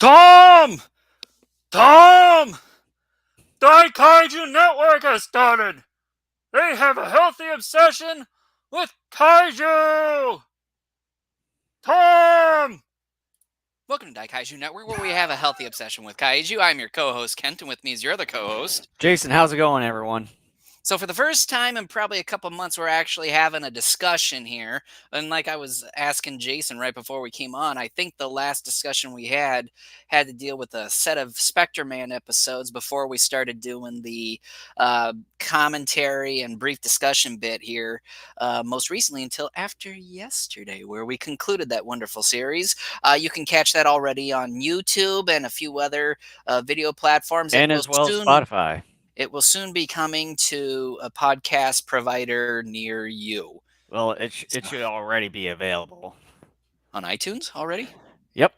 Tom! Tom! Daikaiju Network has started! They have a healthy obsession with Kaiju! Tom! Welcome to Daikaiju Network, where we have a healthy obsession with kaiju. I'm your co-host, Kent, and with me is your other co-host. Jason, how's it going, everyone? So for the first time in probably a couple months, we're actually having a discussion here. And like I was asking Jason right before we came on, I think the last discussion we had to deal with a set of SPECTREMAN episodes before we started doing the commentary and brief discussion bit here, most recently until after yesterday, where we concluded that wonderful series. You can catch that already on YouTube and a few other video platforms. And as well as Spotify. It will soon be coming to a podcast provider near you. Well, it should already be available. On iTunes already? Yep.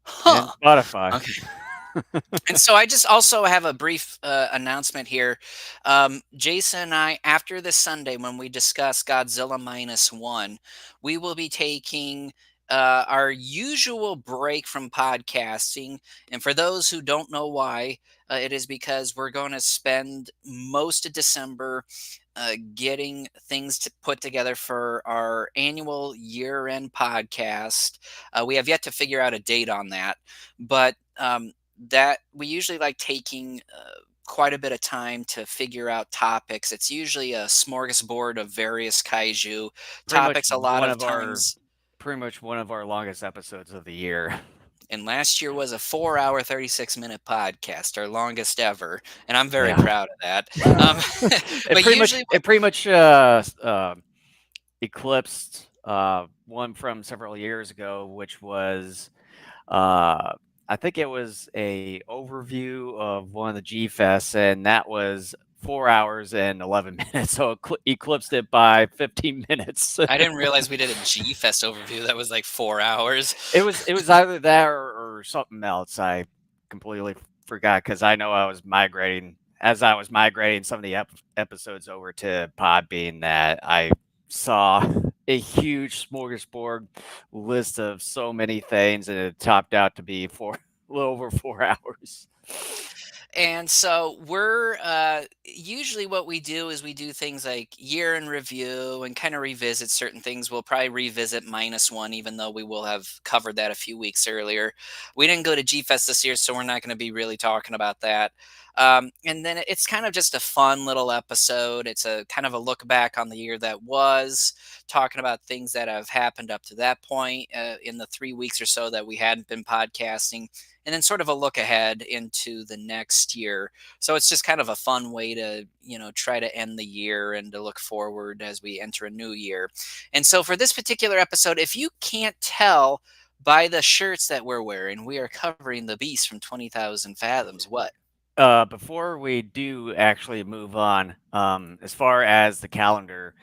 Huh. And Spotify. Okay. And so I just also have a brief announcement here. Jason and I, after this Sunday, when we discuss Godzilla -1, we will be taking our usual break from podcasting. And for those who don't know why, it is because we're going to spend most of December getting things to put together for our annual year-end podcast. We have yet to figure out a date on that, but that we usually like taking quite a bit of time to figure out topics. It's usually a smorgasbord of various kaiju topics. A lot of times, pretty much one of our longest episodes of the year. And last year was a 4-hour, 36-minute podcast, our longest ever, and I'm very proud of that. But it pretty much eclipsed one from several years ago, which was I think it was a overview of one of the G Fests, and that was 4 hours and 11 minutes. So it eclipsed it by 15 minutes. I didn't realize we did a G Fest overview that was like 4 hours. It was either that or something else. I completely forgot because I know I was migrating some of the episodes over to Podbean, that I saw a huge smorgasbord list of so many things, and it topped out to be a little over 4 hours. And so we're usually what we do is we do things like year in review and kind of revisit certain things. We'll probably revisit -1, even though we will have covered that a few weeks earlier. We didn't go to G Fest this year, so we're not going to be really talking about that. And then it's kind of just a fun little episode. It's a kind of a look back on the year that was, talking about things that have happened up to that point in the 3 weeks or so that we hadn't been podcasting, and then sort of a look ahead into the next year. So it's just kind of a fun way to, try to end the year and to look forward as we enter a new year. And so for this particular episode, if you can't tell by the shirts that we're wearing, we are covering the beast from 20,000 Fathoms. What? Before we do actually move on, as far as the calendar,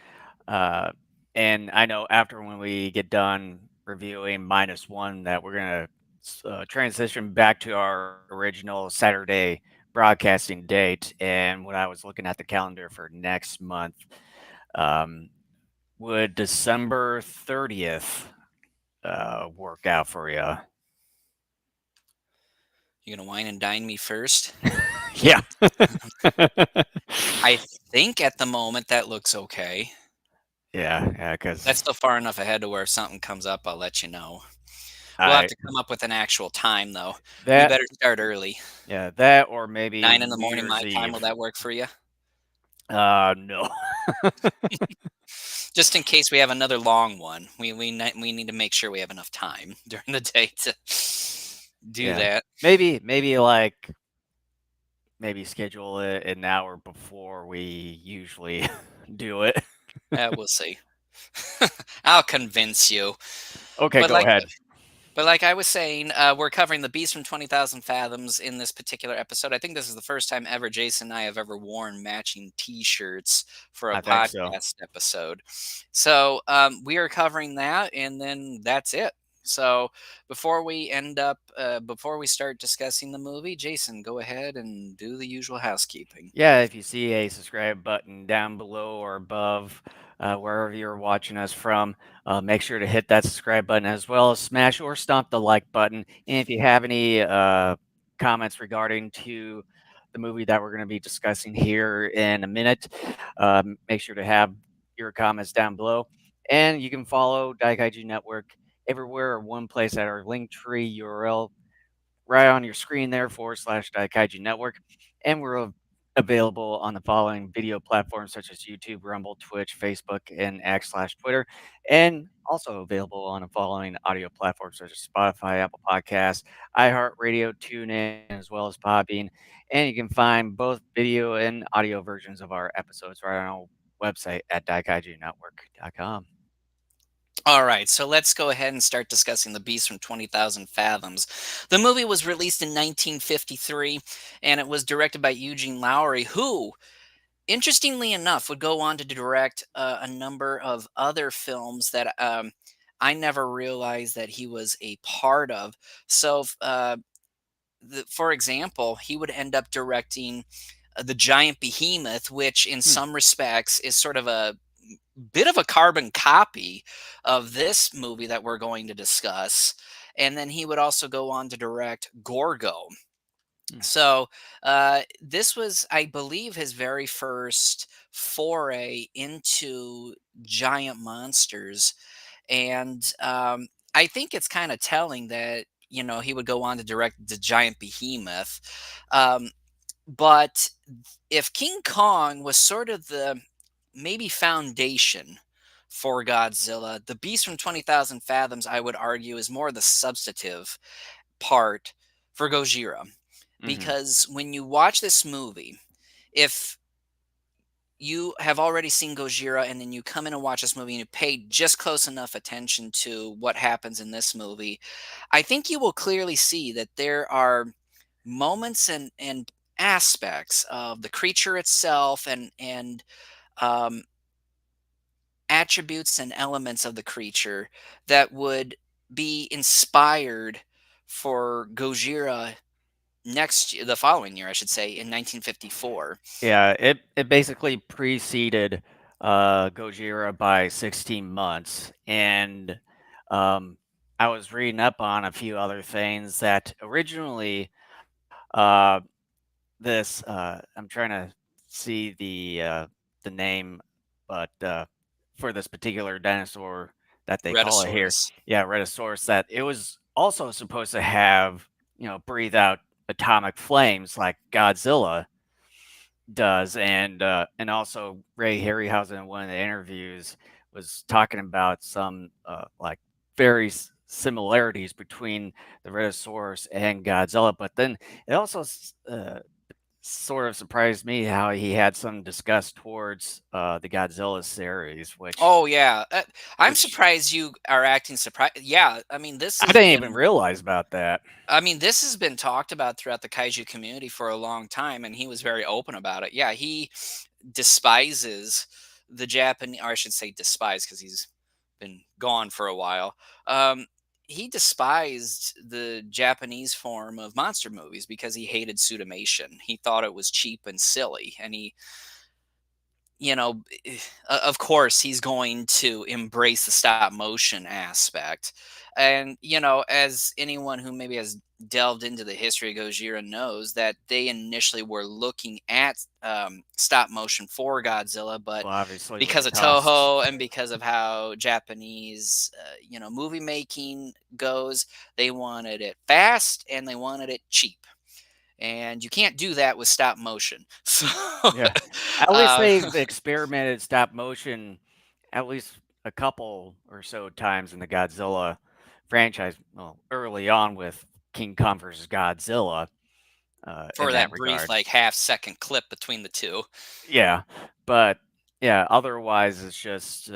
and I know after when we get done reviewing -1, that we're going to transition back to our original Saturday broadcasting date. And when I was looking at the calendar for next month, would December 30th work out for you? You gonna wine and dine me first? Yeah. I think at the moment that looks okay. Yeah, because that's still far enough ahead to where if something comes up, I'll let you know. We'll have to come up with an actual time, though. We better start early. Yeah, that or maybe 9 in the morning my time. Will that work for you? No. Just in case we have another long one, we need to make sure we have enough time during the day to do that. Maybe schedule it an hour before we usually do it. We'll see. I'll convince you. Okay, go ahead. But like I was saying, we're covering the beast from 20,000 Fathoms in this particular episode. I think this is the first time ever Jason and I have ever worn matching T-shirts for a podcast episode. So we are covering that, and then that's it. So before we start discussing the movie, Jason, go ahead and do the usual housekeeping. Yeah, if you see a subscribe button down below or above wherever you're watching us from. Make sure to hit that subscribe button as well as smash or stomp the like button. And if you have any comments regarding to the movie that we're going to be discussing here in a minute, make sure to have your comments down below. And you can follow Daikaiju Network everywhere or one place at our link tree URL right on your screen there /Daikaiju Network. And we're available on the following video platforms such as YouTube, Rumble, Twitch, Facebook, and X/Twitter. And also available on the following audio platforms such as Spotify, Apple Podcasts, iHeartRadio, TuneIn, as well as Podbean. And you can find both video and audio versions of our episodes right on our website at daikaijunetwork.com. All right, so let's go ahead and start discussing The Beast from 20,000 Fathoms. The movie was released in 1953, and it was directed by Eugene Lowry, who, interestingly enough, would go on to direct a number of other films that I never realized that he was a part of. So, for example, he would end up directing The Giant Behemoth, which in Hmm. some respects is sort of a bit of a carbon copy of this movie that we're going to discuss. And then he would also go on to direct Gorgo. Hmm. So this was, I believe, his very first foray into giant monsters. And I think it's kind of telling that, he would go on to direct The Giant Behemoth. Um, but if King Kong was sort of the maybe foundation for Godzilla, The Beast from 20,000 Fathoms, I would argue, is more the substantive part for Gojira. Hmm. Because when you watch this movie, if you have already seen Gojira and then you come in and watch this movie and you pay just close enough attention to what happens in this movie, I think you will clearly see that there are moments and aspects of the creature itself and um, attributes and elements of the creature that would be inspired for Gojira the following year, I should say, in 1954. Yeah, it basically preceded Gojira by 16 months, and um, I was reading up on a few other things that originally uh, I'm trying to see the name, but for this particular dinosaur that they call it here, Rhedosaurus. yeah, Rhedosaurus, that it was also supposed to have breathe out atomic flames like Godzilla does, and also Ray Harryhausen in one of the interviews was talking about some like very similarities between the Rhedosaurus and Godzilla, but then it also sort of surprised me how he had some disgust towards the Godzilla series, which Oh yeah, I'm which surprised you are acting surprised. Yeah, I mean I didn't even realize about that. this has been talked about throughout the kaiju community for a long time, and he was very open about it. Yeah, he despises the Japanese, or I should say despise, because he's been gone for a while. Um, he despised the Japanese form of monster movies because he hated Sudomation. He thought it was cheap and silly, and of course, he's going to embrace the stop motion aspect. And, as anyone who maybe has delved into the history of Gojira knows, that they initially were looking at stop motion for Godzilla, but Well, obviously with because the of costs. Toho and because of how Japanese, movie making goes, they wanted it fast and they wanted it cheap. And you can't do that with stop motion. So, Yeah, at least uh, they've experimented stop motion at least a couple or so times in the Godzilla franchise. Well, early on with King Kong versus Godzilla, in for that that brief, regard. like, half-second clip between the 2. Yeah, but yeah, otherwise it's just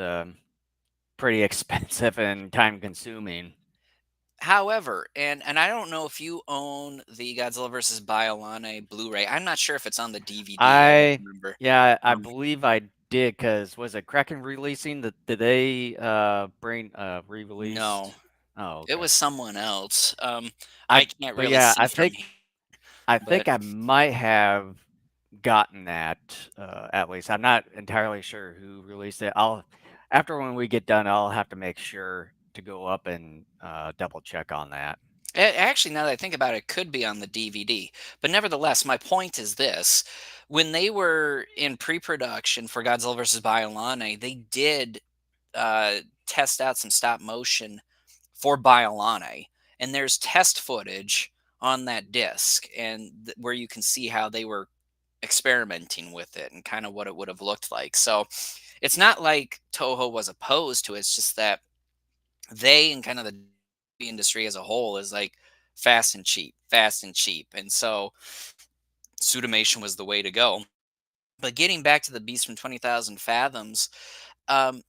pretty expensive and time consuming. However, and I don't know if you own the Godzilla versus Biollante Blu-ray. I'm not sure if it's on the DVD, I don't I remember. Yeah, I Um, believe I did because was it Kraken releasing? Did they bring no, re-released? Oh, it okay. was someone else. I I can't But really yeah, see from here, I but think I might have. gotten that. At least I'm not entirely sure who released it. I'll after when we get done, I'll have to make sure to go up and double check on that. Actually, now that I think about it, it could be on the DVD. But nevertheless, my point is this: when they were in pre-production for Godzilla vs. Biollante, they did test out some stop motion for Biollante, and there's test footage on that disc, and where you can see how they were experimenting with it and kind of what it would have looked like. So it's not like Toho was opposed to it. It's just that they and kind of the industry as a whole is like fast and cheap, fast and cheap. And so Sudomation was the way to go. But getting back to the Beast from 20,000 Fathoms, um,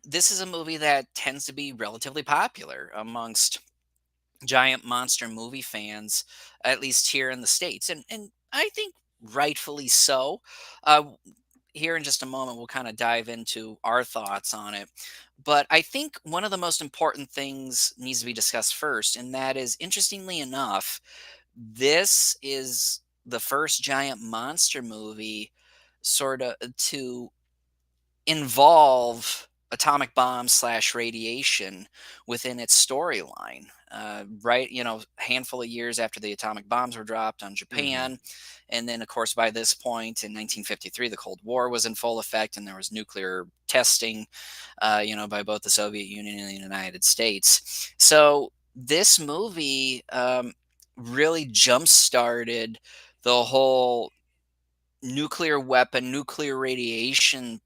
this is a movie that tends to be relatively popular amongst giant monster movie fans, at least here in the States. And I think rightfully so. Uh, Here in just a moment, we'll kind of dive into our thoughts on it. But I think one of the most important things needs to be discussed first, and that is, interestingly enough, this is the first giant monster movie sort of to involve atomic bombs slash radiation within its storyline. Right, handful of years after the atomic bombs were dropped on Hmm. Japan, and then of course by this point in 1953, the Cold War was in full effect, and there was nuclear testing, by both the Soviet Union and the United States. So this movie really jump started the whole nuclear weapon, nuclear radiation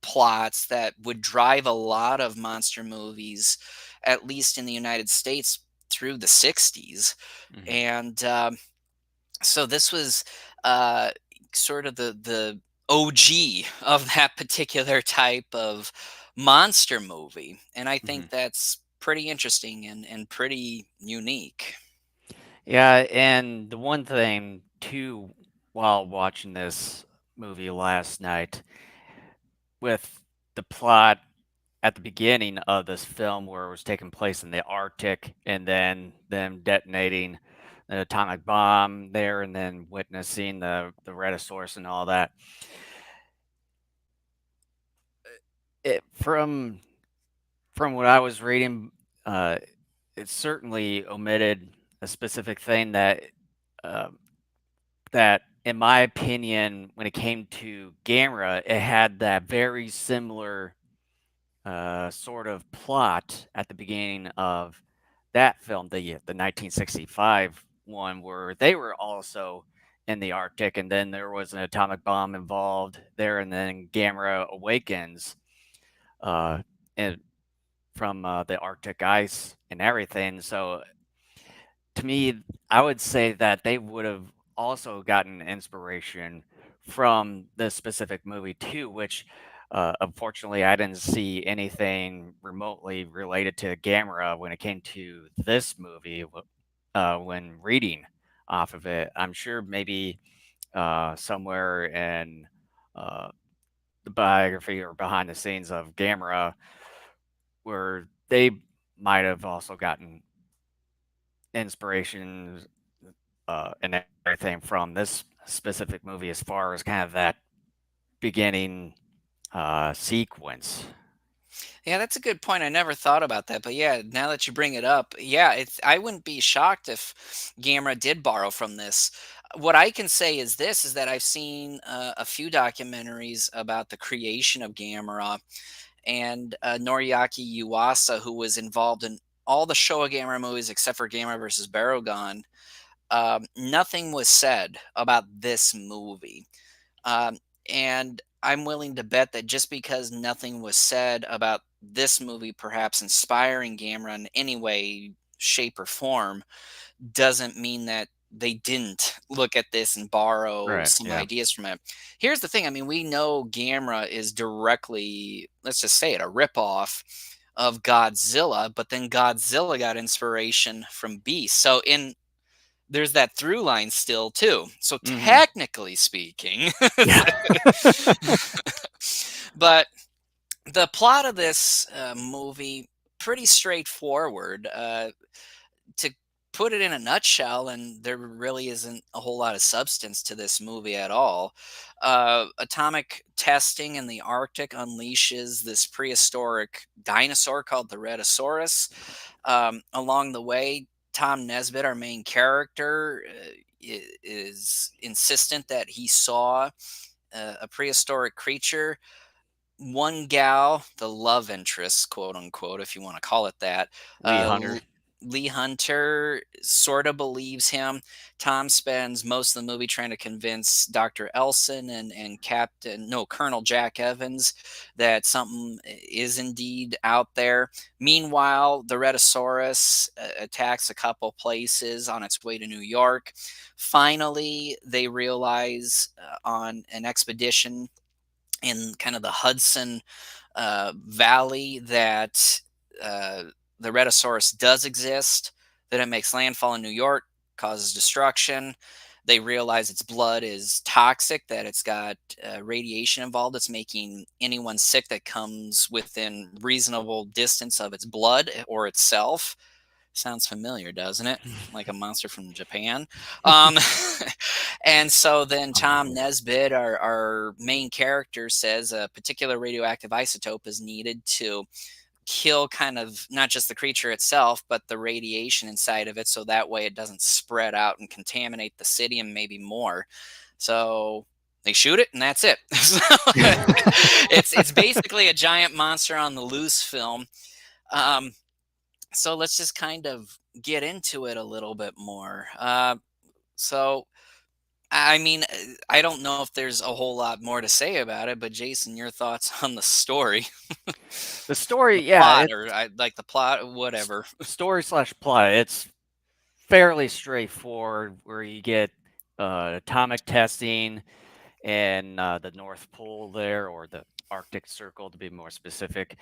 plots that would drive a lot of monster movies, at least in the United States, through the 60s. Hmm. And so this was uh, sort of the OG of that particular type of monster movie. And I Hmm. think that's pretty interesting and pretty unique. Yeah, and the one thing too, while watching this movie last night, with the plot at the beginning of this film where it was taking place in the Arctic and then them detonating an atomic bomb there and then witnessing the Rhedosaurus and all that. From what I was reading, uh, it certainly omitted a specific thing uh, that, in my opinion, when it came to Gamera, it had that very similar sort of plot at the beginning of that film, the 1965 one, where they were also in the Arctic, and then there was an atomic bomb involved there, and then Gamera awakens, uh, and from the Arctic ice and everything. So to me, I would say that they would have also gotten inspiration from this specific movie too, which unfortunately I didn't see anything remotely related to Gamera when it came to this movie when reading off of it. I'm sure maybe somewhere in uh, the biography or behind the scenes of Gamera where they might have also gotten inspiration and everything from this specific movie as far as kind of that beginning sequence. Yeah, that's a good point. I never thought about that, but yeah, now that you bring it up, yeah, it's I wouldn't be shocked if Gamera did borrow from this. What I can say is this: is that I've seen a few documentaries about the creation of Gamera, and Noriaki Yuasa, who was involved in all the Showa Gamera movies except for Gamera versus Barugon. Nothing was said about this movie. Um, and I'm willing to bet that just because nothing was said about this movie, perhaps inspiring Gamera in any way, shape, or form, doesn't mean that they didn't look at this and borrow Right. some Yeah. ideas from it. Here's the thing, I mean, we know Gamera is directly, let's just say it, a ripoff of Godzilla, but then Godzilla got inspiration from Beast. So in there's that through line still too. So Hmm. technically speaking, Yeah. but the plot of this movie pretty straightforward. To put it in a nutshell, and there really isn't a whole lot of substance to this movie at all. Atomic testing in the Arctic unleashes this prehistoric dinosaur called the Rhedosaurus. Along the way, Tom Nesbitt, our main character, is insistent that he saw a prehistoric creature. One gal, the love interest, quote unquote, if you want to call it that, Lee uh, Hunter. L- Lee Hunter sort of believes him. Tom spends most of the movie trying to convince Dr. Elson and Colonel Jack Evans that something is indeed out there. Meanwhile, the Rhedosaurus attacks a couple places on its way to New York. Finally, they realize on an expedition in kind of the Hudson Valley that uh, the Rhedosaurus does exist, that it makes landfall in New York, causes destruction. They realize its blood is toxic, that it's got radiation involved. It's making anyone sick that comes within reasonable distance of its blood or itself. Sounds familiar, doesn't it? Like a monster from Japan. Um, and so then Tom Nesbitt, our main character, says a particular radioactive isotope is needed to kill kind of not just the creature itself, but the radiation inside of it, so that way it doesn't spread out and contaminate the city and maybe more. So they shoot it, and that's it. So it's basically a giant monster on the loose film. Um, so let's just kind of get into it a little bit more. So, I mean, I don't know if there's a whole lot more to say about it, but Jason, your thoughts on the story, The story, the yeah, plot, it's or like the plot, whatever. story slash plot. It's fairly straightforward, where you get atomic testing in the North Pole there, or the Arctic Circle to be more specific,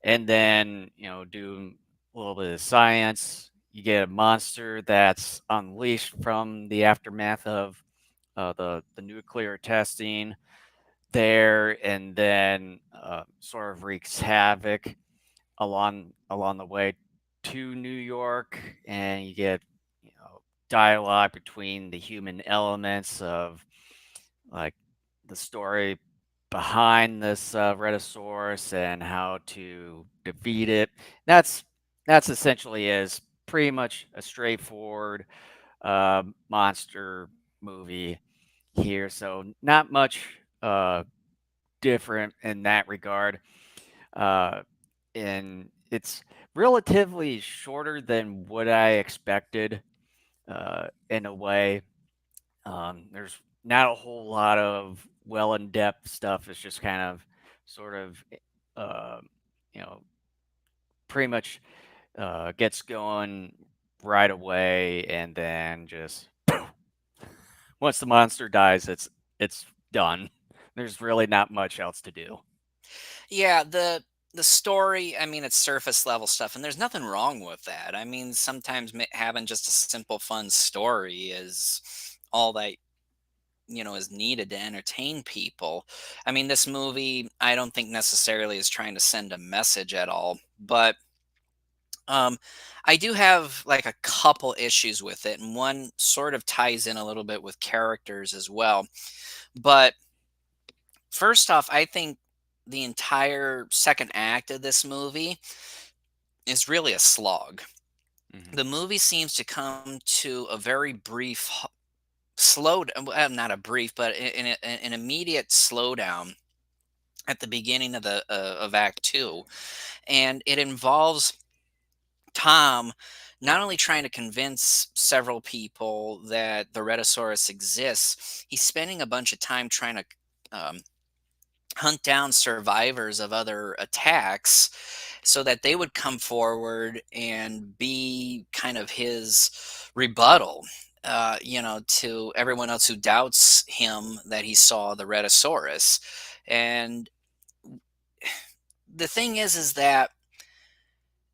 and then do a little bit of science. You get a monster that's unleashed from the aftermath of the nuclear testing there, and then sort of wreaks havoc along the way to New York, and you get dialogue between the human elements of like the story behind this Rhedosaurus and how to defeat it. That's that's essentially is pretty much a straightforward monster movie here. So not much different in that regard. Uh, and it's relatively shorter than what I expected in a way. There's not a whole lot of well in depth stuff. It's just kind of sort of, uh, you know, pretty much gets going right away, and then just once the monster dies, it's done. There's really not much else to do. Yeah, the story, I mean, it's surface level stuff, and there's nothing wrong with that. I mean, sometimes having just a simple, fun story is all that is needed to entertain people. I mean, this movie, I don't think necessarily is trying to send a message at all, but um, I do have like a couple issues with it, and one sort of ties in a little bit with characters as well. But first off, I think the entire second act of this movie is really a slog. Hmm. The movie seems to come to a very brief well, not a brief, but an immediate slowdown at the beginning of Act Two, and it involves Tom not only trying to convince several people that the Rhedosaurus exists, he's spending a bunch of time trying to um, hunt down survivors of other attacks so that they would come forward and be kind of his rebuttal, to everyone else who doubts him that he saw the Rhedosaurus. And the thing is that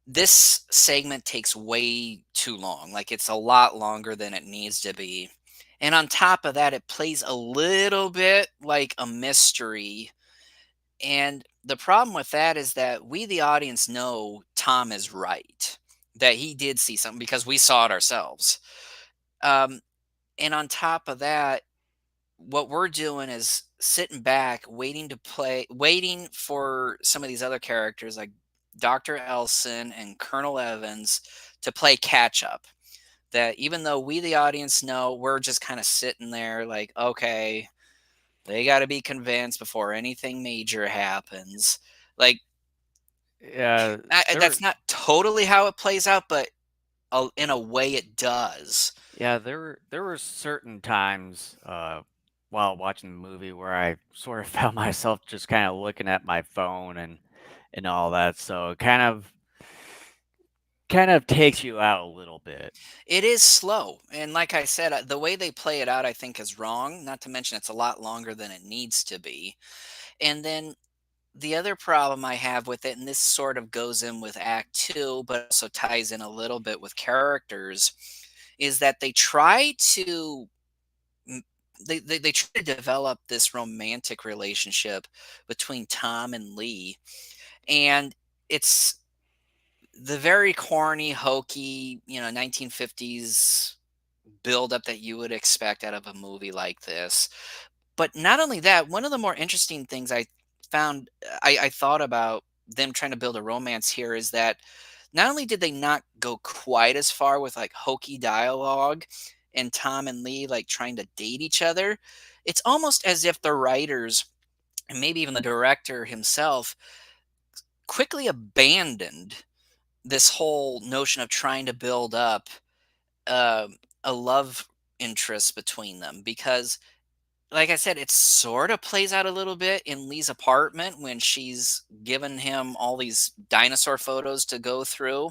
this segment takes way too long. Like, it's a lot longer than it needs to be. And on top of that, it plays a little bit like a mystery. And the problem with that is that we, the audience, know Tom is right. that he did see something because we saw it ourselves. Um, and on top of that, what we're doing is sitting back, waiting for some of these other characters like Dr. Elson and Colonel Evans to play catch up. That even though we, the audience, know, we're just kind of sitting there like, okay, they got to be convinced before anything major happens. Like, Yeah, there that's were not totally how it plays out, but in a way it does. yeah, there were certain times while watching the movie where I sort of found myself just kind of looking at my phone and all that. So it kind of takes you out a little bit. It is slow, and like I said, the way they play it out, I think, is wrong. Not to mention, it's a lot longer than it needs to be. And then the other problem I have with it, and this sort of goes in with Act Two, but also ties in a little bit with characters, is that they try to m- they try to develop this romantic relationship between Tom and Lee, and it's the very corny, hokey, 1950s build up that you would expect out of a movie like this. But not only that, one of the more interesting things I found, I thought about them trying to build a romance here is that not only did they not go quite as far with like hokey dialogue and Tom and Lee like trying to date each other, it's almost as if the writers and maybe even the director himself quickly abandoned this whole notion of trying to build up a love interest between them because like I said, it sort of plays out a little bit in Lee's apartment when she's given him all these dinosaur photos to go through.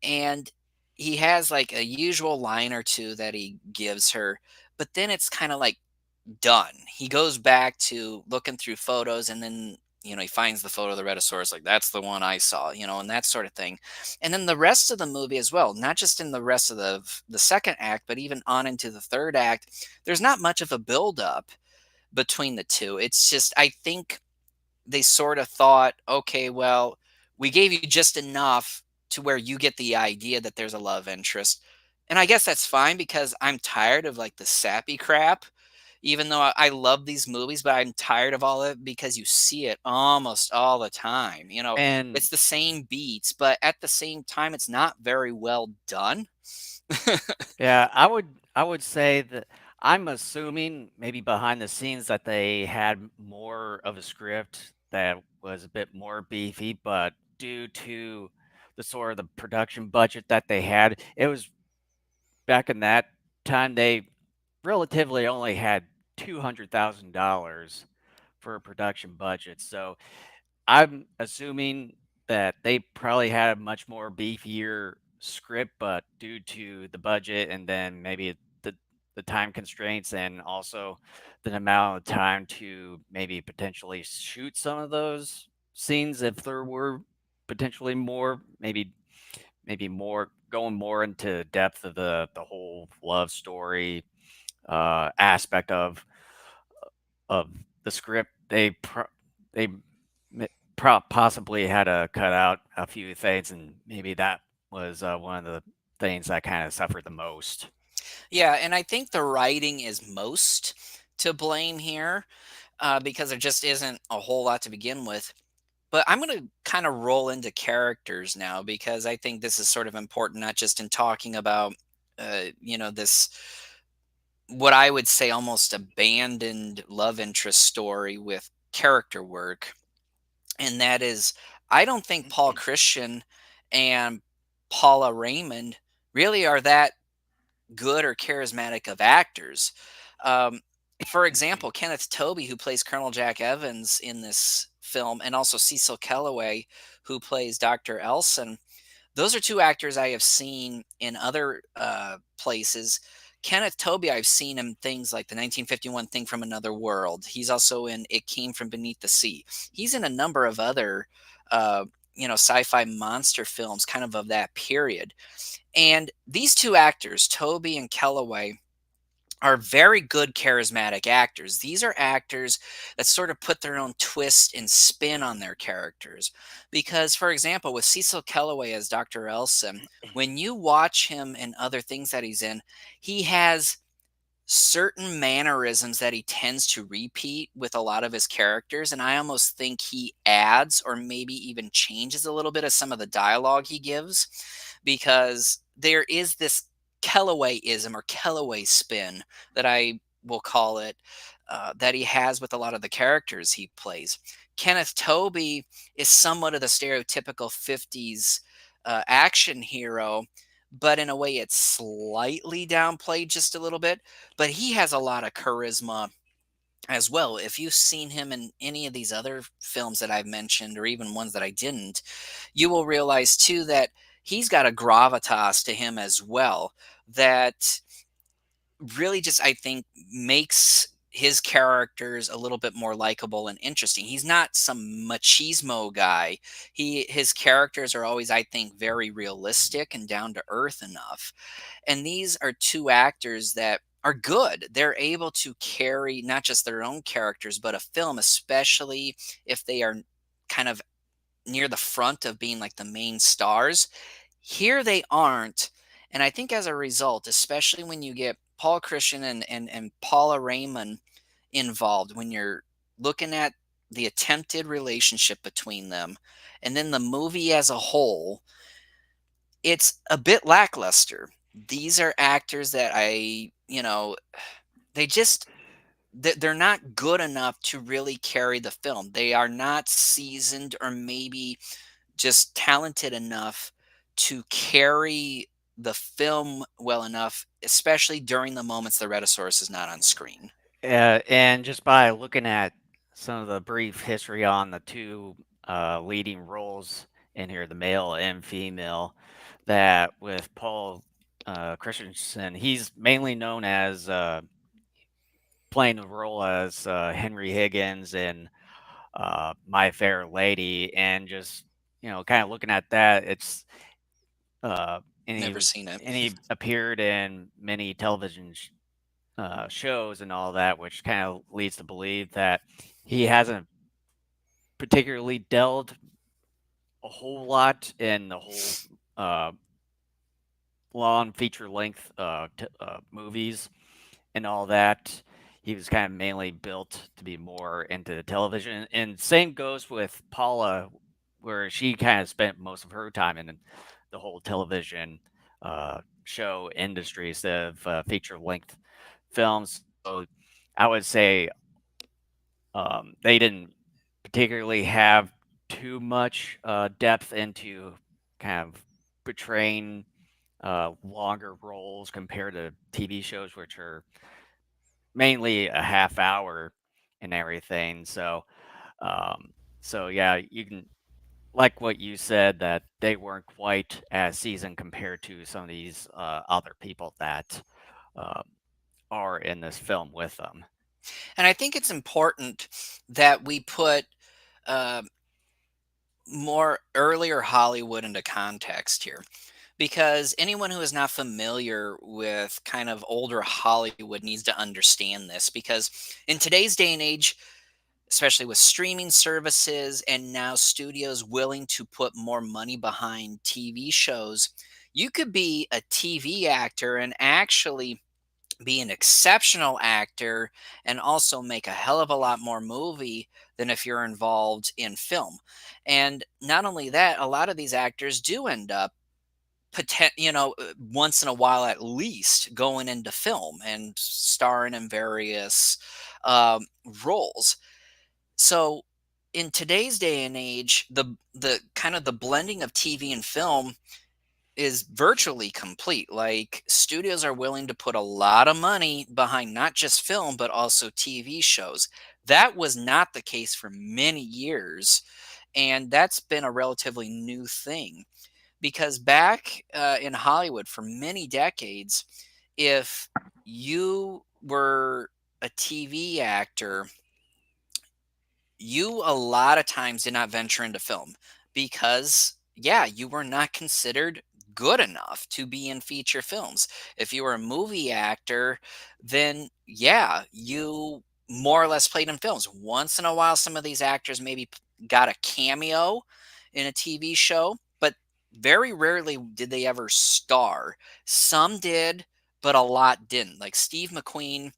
And he has like a usual line or two that he gives her, but then it's kind of like done. He goes back to looking through photos and then, he finds the photo of the Rhedosaurus, like that's the one I saw, and that sort of thing. And then the rest of the movie as well, not just in the rest of the second act, but even on into the third act, there's not much of a build up between the two. It's just I think they sort of thought, okay, well, we gave you just enough to where you get the idea that there's a love interest. And I guess that's fine because I'm tired of like the sappy crap. Even though I love these movies, but I'm tired of all of it because you see it almost all the time. And It's the same beats, but at the same time, it's not very well done. yeah, I would say that I'm assuming maybe behind the scenes that they had more of a script that was a bit more beefy, but due to the sort of the production budget that they had, it was back in that time they relatively only had $200,000 for a production budget. So I'm assuming that they probably had a much more beefier script, but due to the budget and then maybe the time constraints and also the amount of time to maybe potentially shoot some of those scenes, if there were potentially more, maybe more going more into depth of the whole love story aspect of the script, they m- possibly had to cut out a few things, and maybe that was one of the things that kind of suffered the most. Yeah, and I think the writing is most to blame here because there just isn't a whole lot to begin with. But I'm going to kind of roll into characters now because I think this is sort of important, not just in talking about, this what I would say almost abandoned love interest story with character work. And that is, I don't think Paul Christian and Paula Raymond really are that good or charismatic of actors. Um, for example, Kenneth Tobey, who plays Colonel Jack Evans in this film, and also Cecil Kellaway, who plays Dr. Elson, those are two actors I have seen in other places. Kenneth Tobey, I've seen him things like the 1951 Thing from Another World. He's also in It Came from Beneath the Sea. He's in a number of other, uh, sci-fi monster films, kind of that period. And these two actors, Toby and Kellaway, are very good charismatic actors. These are actors that sort of put their own twist and spin on their characters. Because, for example, with Cecil Kellaway as Dr. Elson, when you watch him in other things that he's in, he has certain mannerisms that he tends to repeat with a lot of his characters, and I almost think he adds or maybe even changes a little bit of some of the dialogue he gives, because there is this Kellawayism or Kellaway spin that I will call it, that he has with a lot of the characters he plays. Kenneth Tobey is somewhat of the stereotypical 50s action hero, but in a way it's slightly downplayed just a little bit. But he has a lot of charisma as well. If you've seen him in any of these other films that I've mentioned, or even ones that I didn't, you will realize too that he's got a gravitas to him as well that really just, I think, makes his characters a little bit more likable and interesting. He's not some machismo guy. His characters are always, I think, very realistic and down to earth enough. And these are two actors that are good. They're able to carry not just their own characters, but a film, especially if they are kind of near the front of being like the main stars. Here they aren't. And I think as a result, especially when you get Paul Christian and Paula Raymond involved, when you're looking at the attempted relationship between them, and then the movie as a whole, it's a bit lackluster. These are actors that they just they're not good enough to really carry the film. They are not seasoned or maybe just talented enough to carry the film well enough, especially during the moments the Rhedosaurus is not on screen. And just by looking at some of the brief history on the two leading roles in here, the male and female, that with Paul Christensen, he's mainly known as playing the role as Henry Higgins in My Fair Lady, and just kind of looking at that, it's and he Never was seen it. and he appeared in many television shows and all that, which kind of leads to believe that he hasn't particularly delved a whole lot in the whole uh, long feature length movies and all that. He was kind of mainly built to be more into television. And same goes with Paula, where she kind of spent most of her time in the whole television show industry instead of feature length films. So I would say they didn't particularly have too much depth into kind of portraying longer roles compared to TV shows, which are mainly a half hour and everything. Um, so yeah, you can like what you said that they weren't quite as seasoned compared to some of these other people that um, are in this film with them. And I think it's important that we put uh, more earlier Hollywood into context here, because anyone who is not familiar with kind of older Hollywood needs to understand this. Because in today's day and age, especially with streaming services and now studios willing to put more money behind TV shows, you could be a TV actor and actually be an exceptional actor and also make a hell of a lot more movie than if you're involved in film. And not only that, a lot of these actors do end up once in a while at least going into film and starring in various um, roles. So in today's day and age, the kind of the blending of TV and film is virtually complete. Like, studios are willing to put a lot of money behind not just film but also TV shows. That was not the case for many years, and that's been a relatively new thing, because back in Hollywood for many decades, if you were a TV actor, you a lot of times did not venture into film because, yeah, you were not considered good enough to be in feature films. If you were a movie actor, then yeah, you more or less played in films. Once in a while, some of these actors maybe got a cameo in a TV show, but very rarely did they ever star. Some did, but a lot didn't. Like Steve McQueen,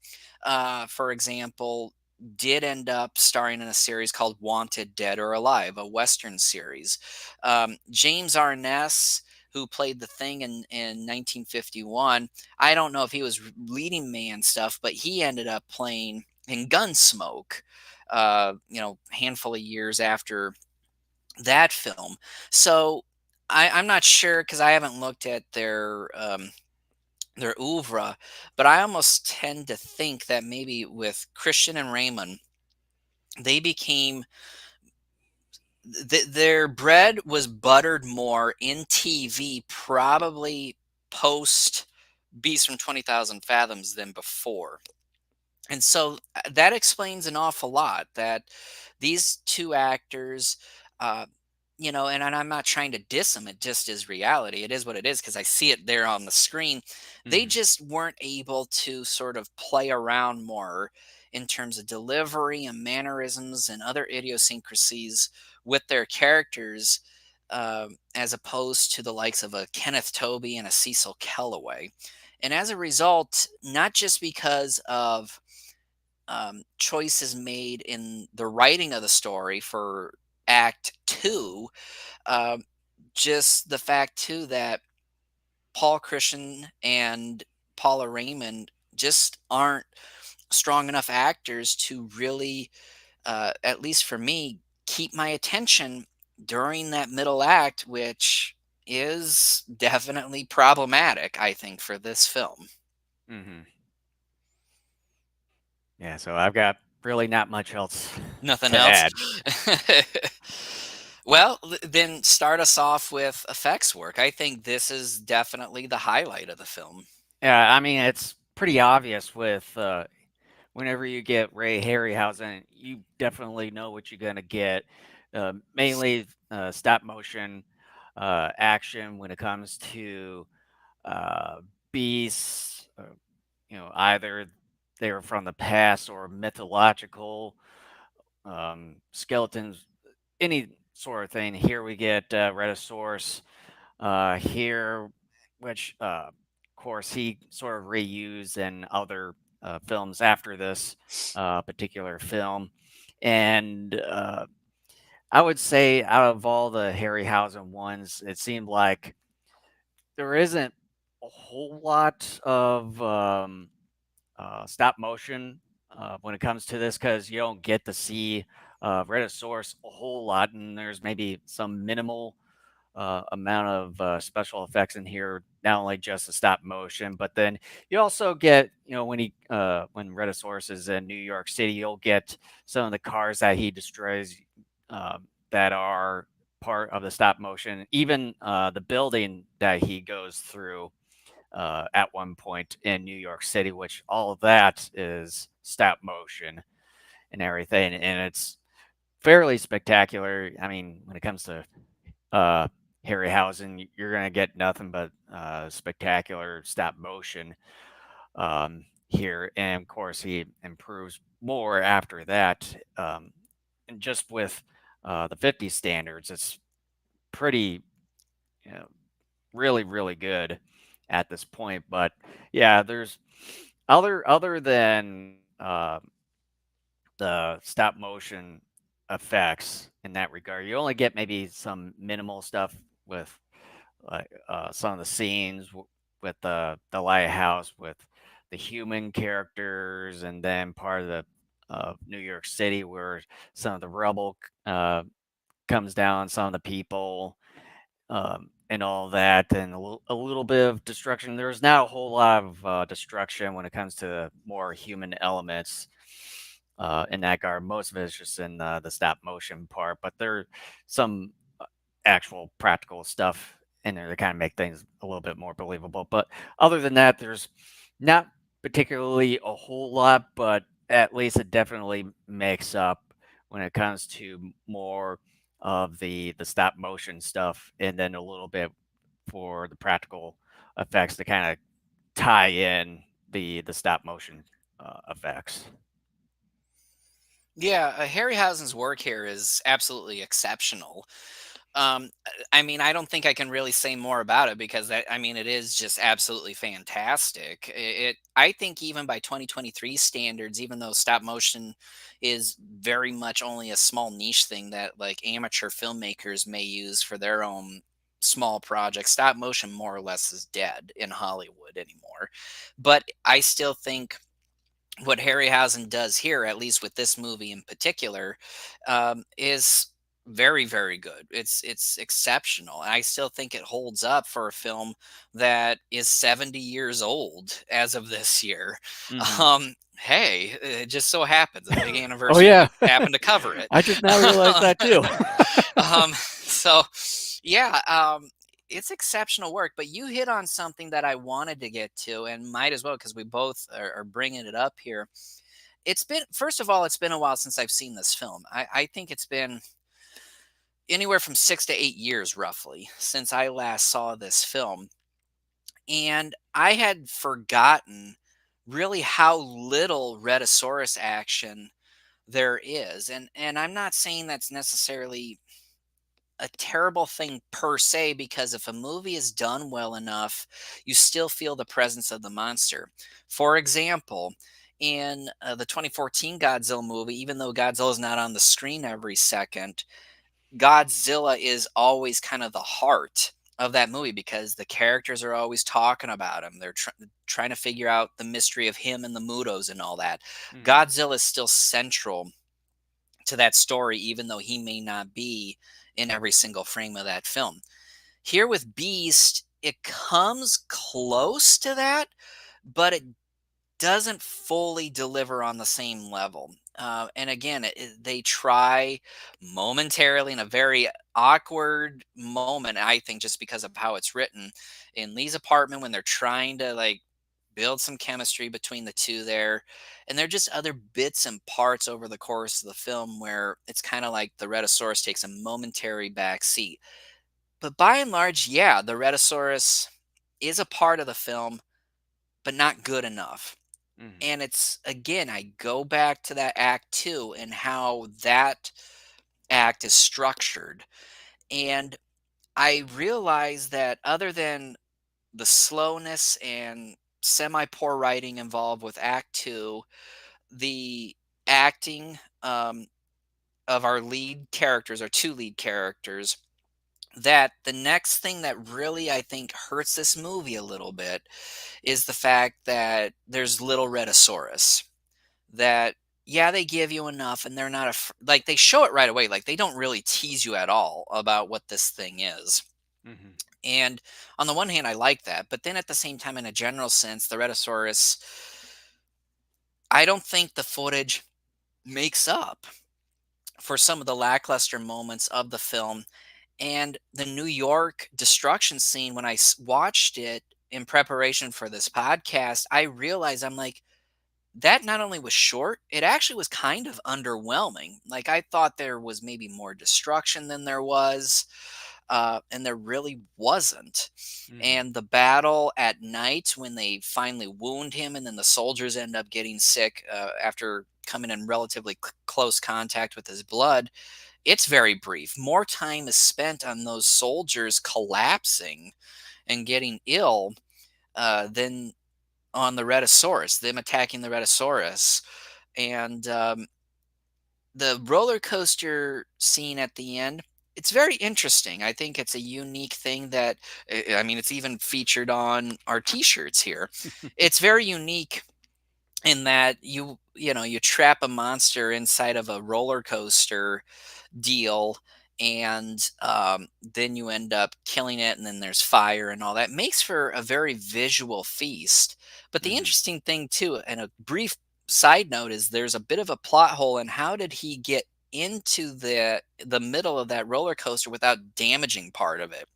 for example, did end up starring in a series called Wanted Dead or Alive, a Western series. James Arness, who played the Thing in 1951, I don't know if he was leading man stuff, but he ended up playing in Gunsmoke, handful of years after that film. So I'm not sure because I haven't looked at their oeuvre, but I almost tend to think that maybe with Christian and Raymond, they became their bread was buttered more in TV, probably post Beast from 20,000 Fathoms than before. And so that explains an awful lot that these two actors, uh, and I'm not trying to diss them. It just is reality. It is what it is because I see it there on the screen. They Mhm. just weren't able to sort of play around more in terms of delivery and mannerisms and other idiosyncrasies with their characters, as opposed to the likes of a Kenneth Tobey and a Cecil Kellaway. And as a result, not just because of choices made in the writing of the story for Act Two, um, just the fact too that Paul Christian and Paula Raymond just aren't strong enough actors to really, at least for me, keep my attention during that middle act, which is definitely problematic, I think, for this film. Mhm. Yeah, so I've got really not much else Nothing to else? add. Well, then start us off with effects work. I think this is definitely the highlight of the film. Yeah, I mean, it's pretty obvious with whenever you get Ray Harryhausen, you definitely know what you're gonna get. Mainly stop motion action when it comes to uh, beasts. Either they were from the past or mythological skeletons, any sort of thing. Here we get Rhedosaurus here, which of course he sort of reused in other films after this particular film. And I would say out of all the Harryhausen ones, it seemed like there isn't a whole lot of stop motion when it comes to this because you don't get to see Rhedosaurus a whole lot, and there's maybe some minimal amount of special effects in here, not only just the stop motion, but then you also get, when Rhedosaurus is in New York City, you'll get some of the cars that he destroys that are part of the stop motion, even the building that he goes through at one point in New York City, which all of that is stop motion and everything, and it's fairly spectacular. I mean, when it comes to uh, Harryhausen, you're gonna get nothing but spectacular stop motion here, and of course he improves more after that. And just with the 50 standards, it's pretty, you know, really, really good at this point. But yeah, there's other than the stop motion effects in that regard. You only get maybe some minimal stuff with like some of the scenes with the lighthouse with the human characters, and then part of the New York City where some of the rubble comes down, some of the people, and all that, and a little bit of destruction. There's not a whole lot of destruction when it comes to more human elements in that regard. Most of it is just in the stop motion part, but there some actual practical stuff in there to kind of make things a little bit more believable. But other than that, there's not particularly a whole lot, but at least it definitely makes up when it comes to more of the stop motion stuff, and then a little bit for the practical effects to kind of tie in the stop motion effects. Yeah, Harryhausen's work here is absolutely exceptional. I mean, I don't think I can really say more about it because I mean, it is just absolutely fantastic. I think even by 2023 standards, even though stop motion is very much only a small niche thing that like amateur filmmakers may use for their own small projects, stop motion more or less is dead in Hollywood anymore. But I still think what Harryhausen does here, at least with this movie in particular, is very, very good. It's exceptional. I still think it holds up for a film that is 70 years old as of this year. Hmm. Hey, it just so happens a big Oh anniversary. yeah, We happen to cover it. I just now realized that too. So yeah, it's exceptional work, but you hit on something that I wanted to get to and might as well because we both are bringing it up here. It's been, first of all, it's been a while since I've seen this film. I think it's been anywhere from 6 to 8 years roughly since I last saw this film. And I had forgotten really how little Rhedosaurus action there is. And I'm not saying that's necessarily a terrible thing per se, because if a movie is done well enough, you still feel the presence of the monster. For example, in the 2014 Godzilla movie, even though Godzilla is not on the screen every second, Godzilla is always kind of the heart of that movie because the characters are always talking about him. They're trying to figure out the mystery of him and the Mutos and all that. Hmm. Godzilla is still central to that story, even though he may not be in every single frame of that film. Here with Beast, it comes close to that, but it doesn't fully deliver on the same level. And again, they try momentarily in a very awkward moment, I think, just because of how it's written in Lee's apartment when they're trying to like build some chemistry between the two there. And there are just other bits and parts over the course of the film where it's kind of like the Rhedosaurus takes a momentary back seat. But by and large, yeah, the Rhedosaurus is a part of the film, but not good enough. Hmm. And it's, again, I go back to that act two and how that act is structured. And I realize that other than the slowness and semi poor writing involved with act two, the acting of our lead characters, our two lead characters, that the next thing that really I think hurts this movie a little bit is the fact that there's little Rhedosaurus. That, yeah, they give you enough and they're not like they show it right away. Like they don't really tease you at all about what this thing is. Hmm. And on the one hand, I like that, but then at the same time, in a general sense, the Rhedosaurus, I don't think the footage makes up for some of the lackluster moments of the film. And the New York destruction scene, when I watched it in preparation for this podcast, I realized I'm like, that not only was short, it actually was kind of underwhelming. Like I thought there was maybe more destruction than there was, and there really wasn't. Hmm. And the battle at night when they finally wound him, and then the soldiers end up getting sick after coming in relatively close contact with his blood, it's very brief. More time is spent on those soldiers collapsing and getting ill than on the Rhedosaurus, them attacking the Rhedosaurus. And the roller coaster scene at the end, it's very interesting. I think it's a unique thing that, I mean, it's even featured on our t-shirts here. It's very unique in that you trap a monster inside of a roller coaster deal, and then you end up killing it, and then there's fire and all that. Makes for a very visual feast. But the Hmm. interesting thing too, and a brief side note, is there's a bit of a plot hole in how did he get into the middle of that roller coaster without damaging part of it,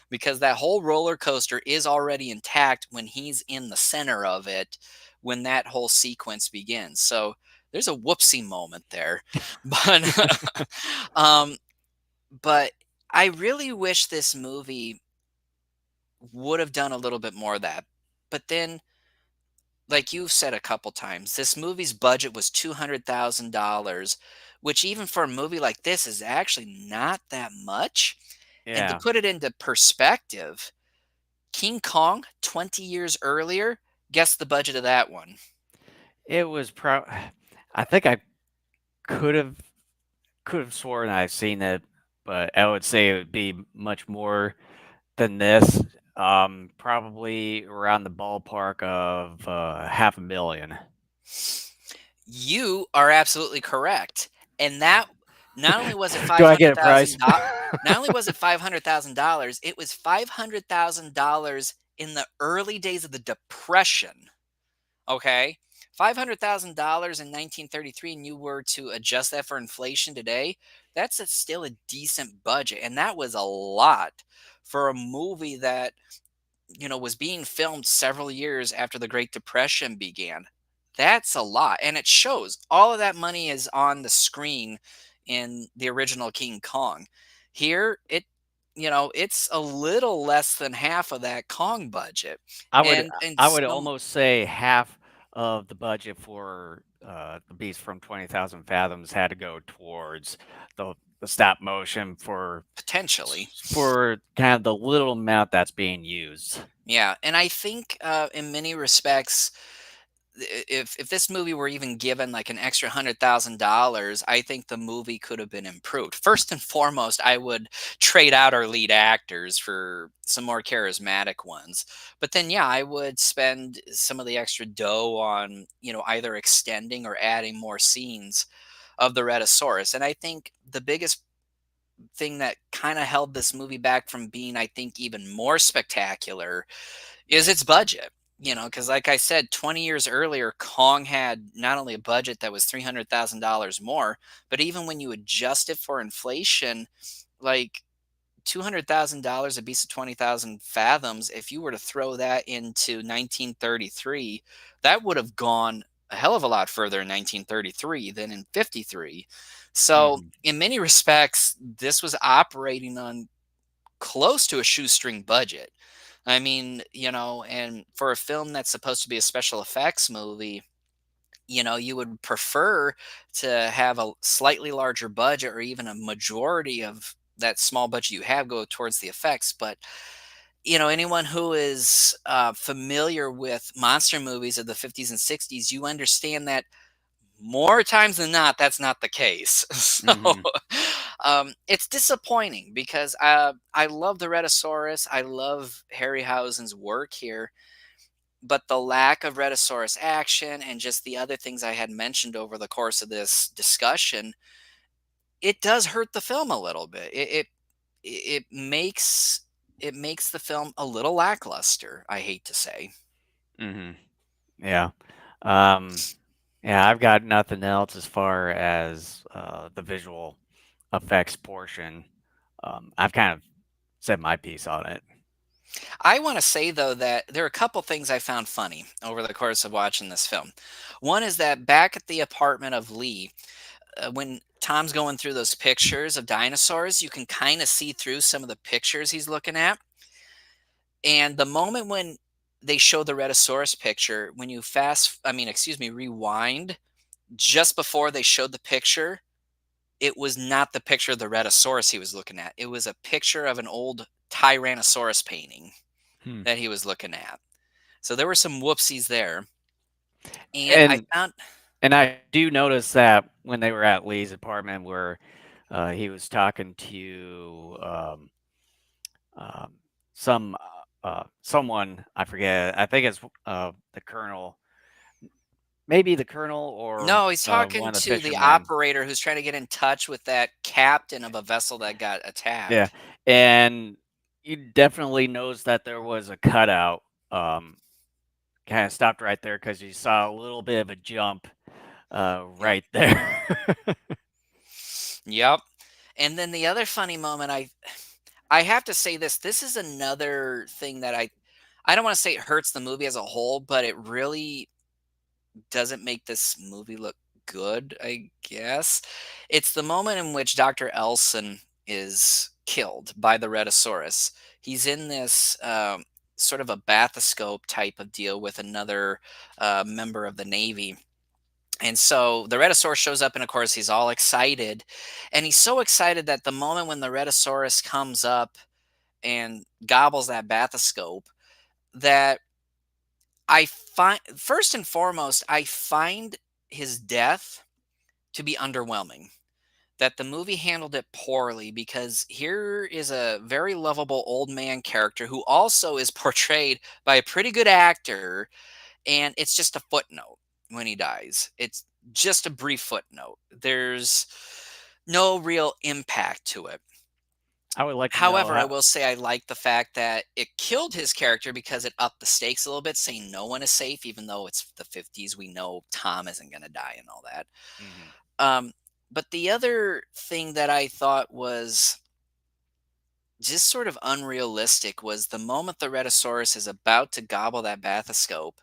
because that whole roller coaster is already intact when he's in the center of it when that whole sequence begins. So there's a whoopsie moment there. But um but I really wish this movie would have done a little bit more of that. But then, like you've said a couple times, this movie's budget was $200,000, which even for a movie like this is actually not that much. And to Yeah. put it into perspective, King Kong 20 years earlier, guess the budget of that one. It was I think I could have could have sworn I've seen it, but I would say it would be much more than this. Probably around the ballpark of half a million. You are absolutely correct. And that not only was it Do I get a price? not only was it $500,000, it was $500,000 in the early days of the Depression. Okay? $500,000 in 1933, and you were to adjust that for inflation today, that's still a decent budget. And that was a lot for a movie that, was being filmed several years after the Great Depression began. That's a lot. And it shows all of that money is on the screen in the original King Kong. Here, it's a little less than half of that Kong budget. I would And I would some almost say half of the budget for the Beast from 20,000 Fathoms had to go towards the stop motion potentially. for kind of the little amount that's being used. Yeah, and I think in many respects, if this movie were even given like an extra $100,000, I think the movie could have been improved. First and foremost, I would trade out our lead actors for some more charismatic ones. But then, yeah, I would spend some of the extra dough on either extending or adding more scenes of the Rhedosaurus. And I think the biggest thing that kind of held this movie back from being, I think, even more spectacular is its budget. Because like I said, 20 years earlier, Kong had not only a budget that was $300,000 more, but even when you adjust it for inflation, like $200,000 a Beast of 20,000 Fathoms, if you were to throw that into 1933, that would have gone a hell of a lot further in 1933 than in 53. So, Mhm. in many respects, this was operating on close to a shoestring budget. I mean, and for a film that's supposed to be a special effects movie, you would prefer to have a slightly larger budget or even a majority of that small budget you have go towards the effects. But, anyone who is familiar with monster movies of the 50s and 60s, you understand that more times than not, that's not the case. So Mhm. it's disappointing because I love the Rhedosaurus. I love Harryhausen's work here, but the lack of Rhedosaurus action and just the other things I had mentioned over the course of this discussion, it does hurt the film a little bit. It makes the film a little lackluster. I hate to say. Mhm. Yeah. Um, yeah, I've got nothing else as far as the visual effects portion. I've kind of said my piece on it. I want to say though that there are a couple things I found funny over the course of watching this film. One is that back at the apartment of Lee, when Tom's going through those pictures of dinosaurs, you can kind of see through some of the pictures he's looking at. And the moment when they show the Rhedosaurus picture, when you rewind, just before they showed the picture, it was not the picture of the Rhedosaurus he was looking at. It was a picture of an old Tyrannosaurus painting Hmm. that he was looking at. So there were some whoopsies there. And I And found and I do notice that when they were at Lee's apartment where he was talking to um, some someone I forget. I think it's the colonel, maybe the colonel or no, he's talking one of the to the fishermen. operator who's trying to get in touch with that captain of a vessel that got Yeah, attacked. and you definitely knows that there was a cutout. Kind of stopped right there because you saw a little bit of a jump Yep. right there. Yep. And then the other funny moment I have to say this is another thing that I don't want to say it hurts the movie as a whole, but it really doesn't make this movie look good, I guess. It's the moment in which Dr. Elson is killed by the Rhedosaurus. He's in this sort of a bathoscope type of deal with another member of the Navy. And so the Rhedosaurus shows up, and of course, he's all excited. And he's so excited that the moment when the Rhedosaurus comes up and gobbles that bathoscope, that I find, first and foremost, I find his death to be underwhelming. That the movie handled it poorly, because here is a very lovable old man character who also is portrayed by a pretty good actor, and it's just a footnote when he dies. It's just a brief footnote. There's no real impact to it. I would like to know However, I how. will say I like the fact that it killed his character because it upped the stakes a little bit, saying no one is safe, even though it's the 50s. We know Tom isn't going to die and all that. Mhm. Um, but the other thing that I thought was just sort of unrealistic was the moment the Rhedosaurus is about to gobble that bathoscope,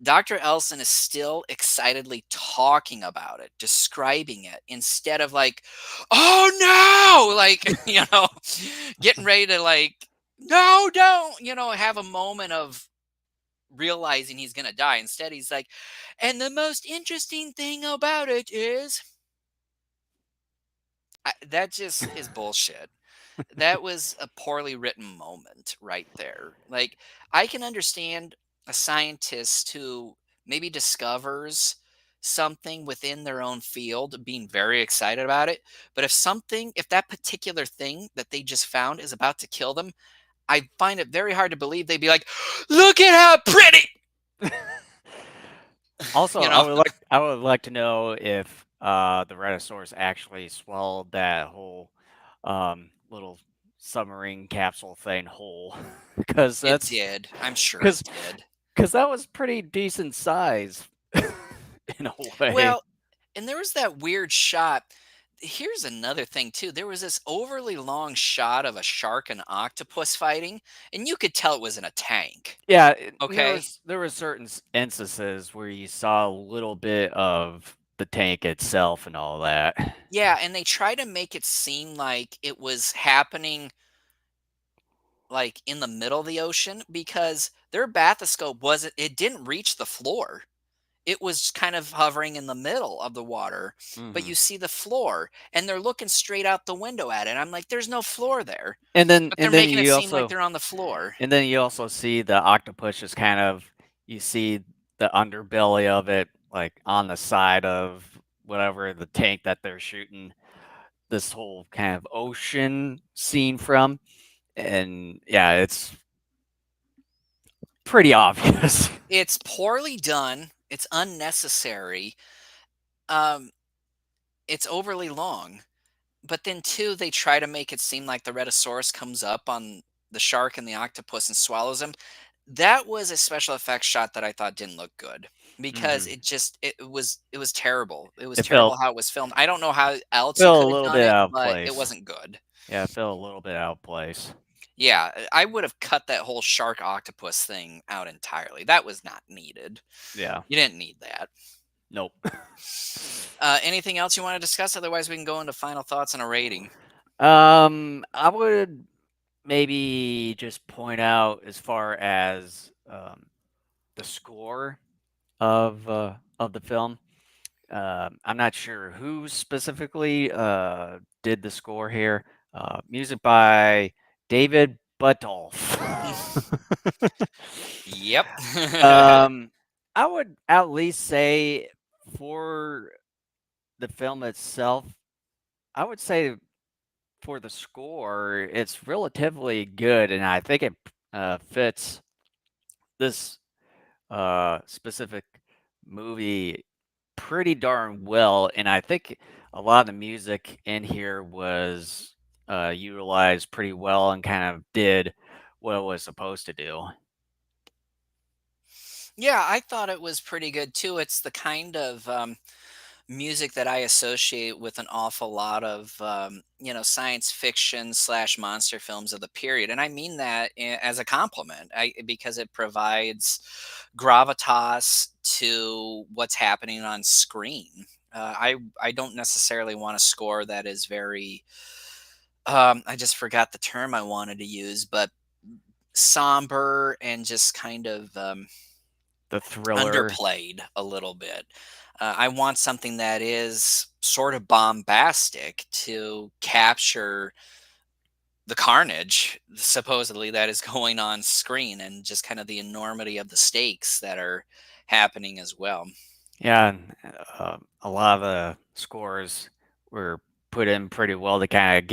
Dr. Elson is still excitedly talking about it, describing it, instead of like, "Oh no!" Like, getting ready to like, "No, don't," have a moment of realizing he's gonna die. Instead, he's like, "And the most interesting thing about it is," that just is bullshit. That was a poorly written moment right there. Like, I can understand a scientist who maybe discovers something within their own field being very excited about it, but if that particular thing that they just found is about to kill them, I find it very hard to believe they'd be like, "Look at how pretty," Also, you know. I would like to know if the Rhedosaurus actually swallowed that whole little submarine capsule thing whole, because It that's did. I'm sure it because did. because that was pretty decent size in a way. Well, and there was that weird shot. Here's another thing too. There was this overly long shot of a shark and octopus fighting, and you could tell it was in a tank. Yeah, Okay. there were certain instances where you saw a little bit of the tank itself and all that. Yeah, and they try to make it seem like it was happening like in the middle of the ocean, because their bathoscope wasn't it didn't reach the floor. It was kind of hovering in the middle of the water, but Hmm. you see the floor, and they're looking straight out the window at it. I'm like, there's no floor there. But they're And then making it you seem like also they're on the floor. see the octopus just kind of you see the underbelly of it like on the side of whatever the tank that they're shooting this whole kind of ocean scene from. And yeah, it's pretty obvious. It's poorly done. It's unnecessary. Um, it's overly long. But then too, they try to make it seem like the Rhedosaurus comes up on the shark and the octopus and swallows him. That was a special effects shot that I thought didn't look good, because Hmm. it was terrible. It was It felt terrible how it was filmed. I don't know how else you felt a could have little done bit it, out of but it place. wasn't good. Yeah, it felt a little bit out of place. Yeah, I would have cut that whole shark octopus thing out entirely. That was not needed. Yeah. You didn't need that. Nope. Anything else you want to discuss? Otherwise, we can go into final thoughts and a rating. I would maybe just point out as far as the score of the film. I'm not sure who specifically did the score here. Music by David Buttolph. Yep. um, I would at least say for the film itself, I would say for the score, it's relatively good, and I think it fits this specific movie pretty darn well. And I think a lot of the music in here was utilized pretty well and kind of did what it was supposed to do. Yeah, I thought it was pretty good too. It's the kind of music that I associate with an awful lot of science fiction slash monster films of the period, and I mean that as a compliment. Because it provides gravitas to what's happening on screen. I don't necessarily want a score that is very. I just forgot the term I wanted to use, but somber and just kind of The thriller. underplayed a little bit. I want something that is sort of bombastic to capture the carnage supposedly that is going on screen and just kind of the enormity of the stakes that are happening as well. Yeah, and, a lot of the scores were put in pretty well to kind of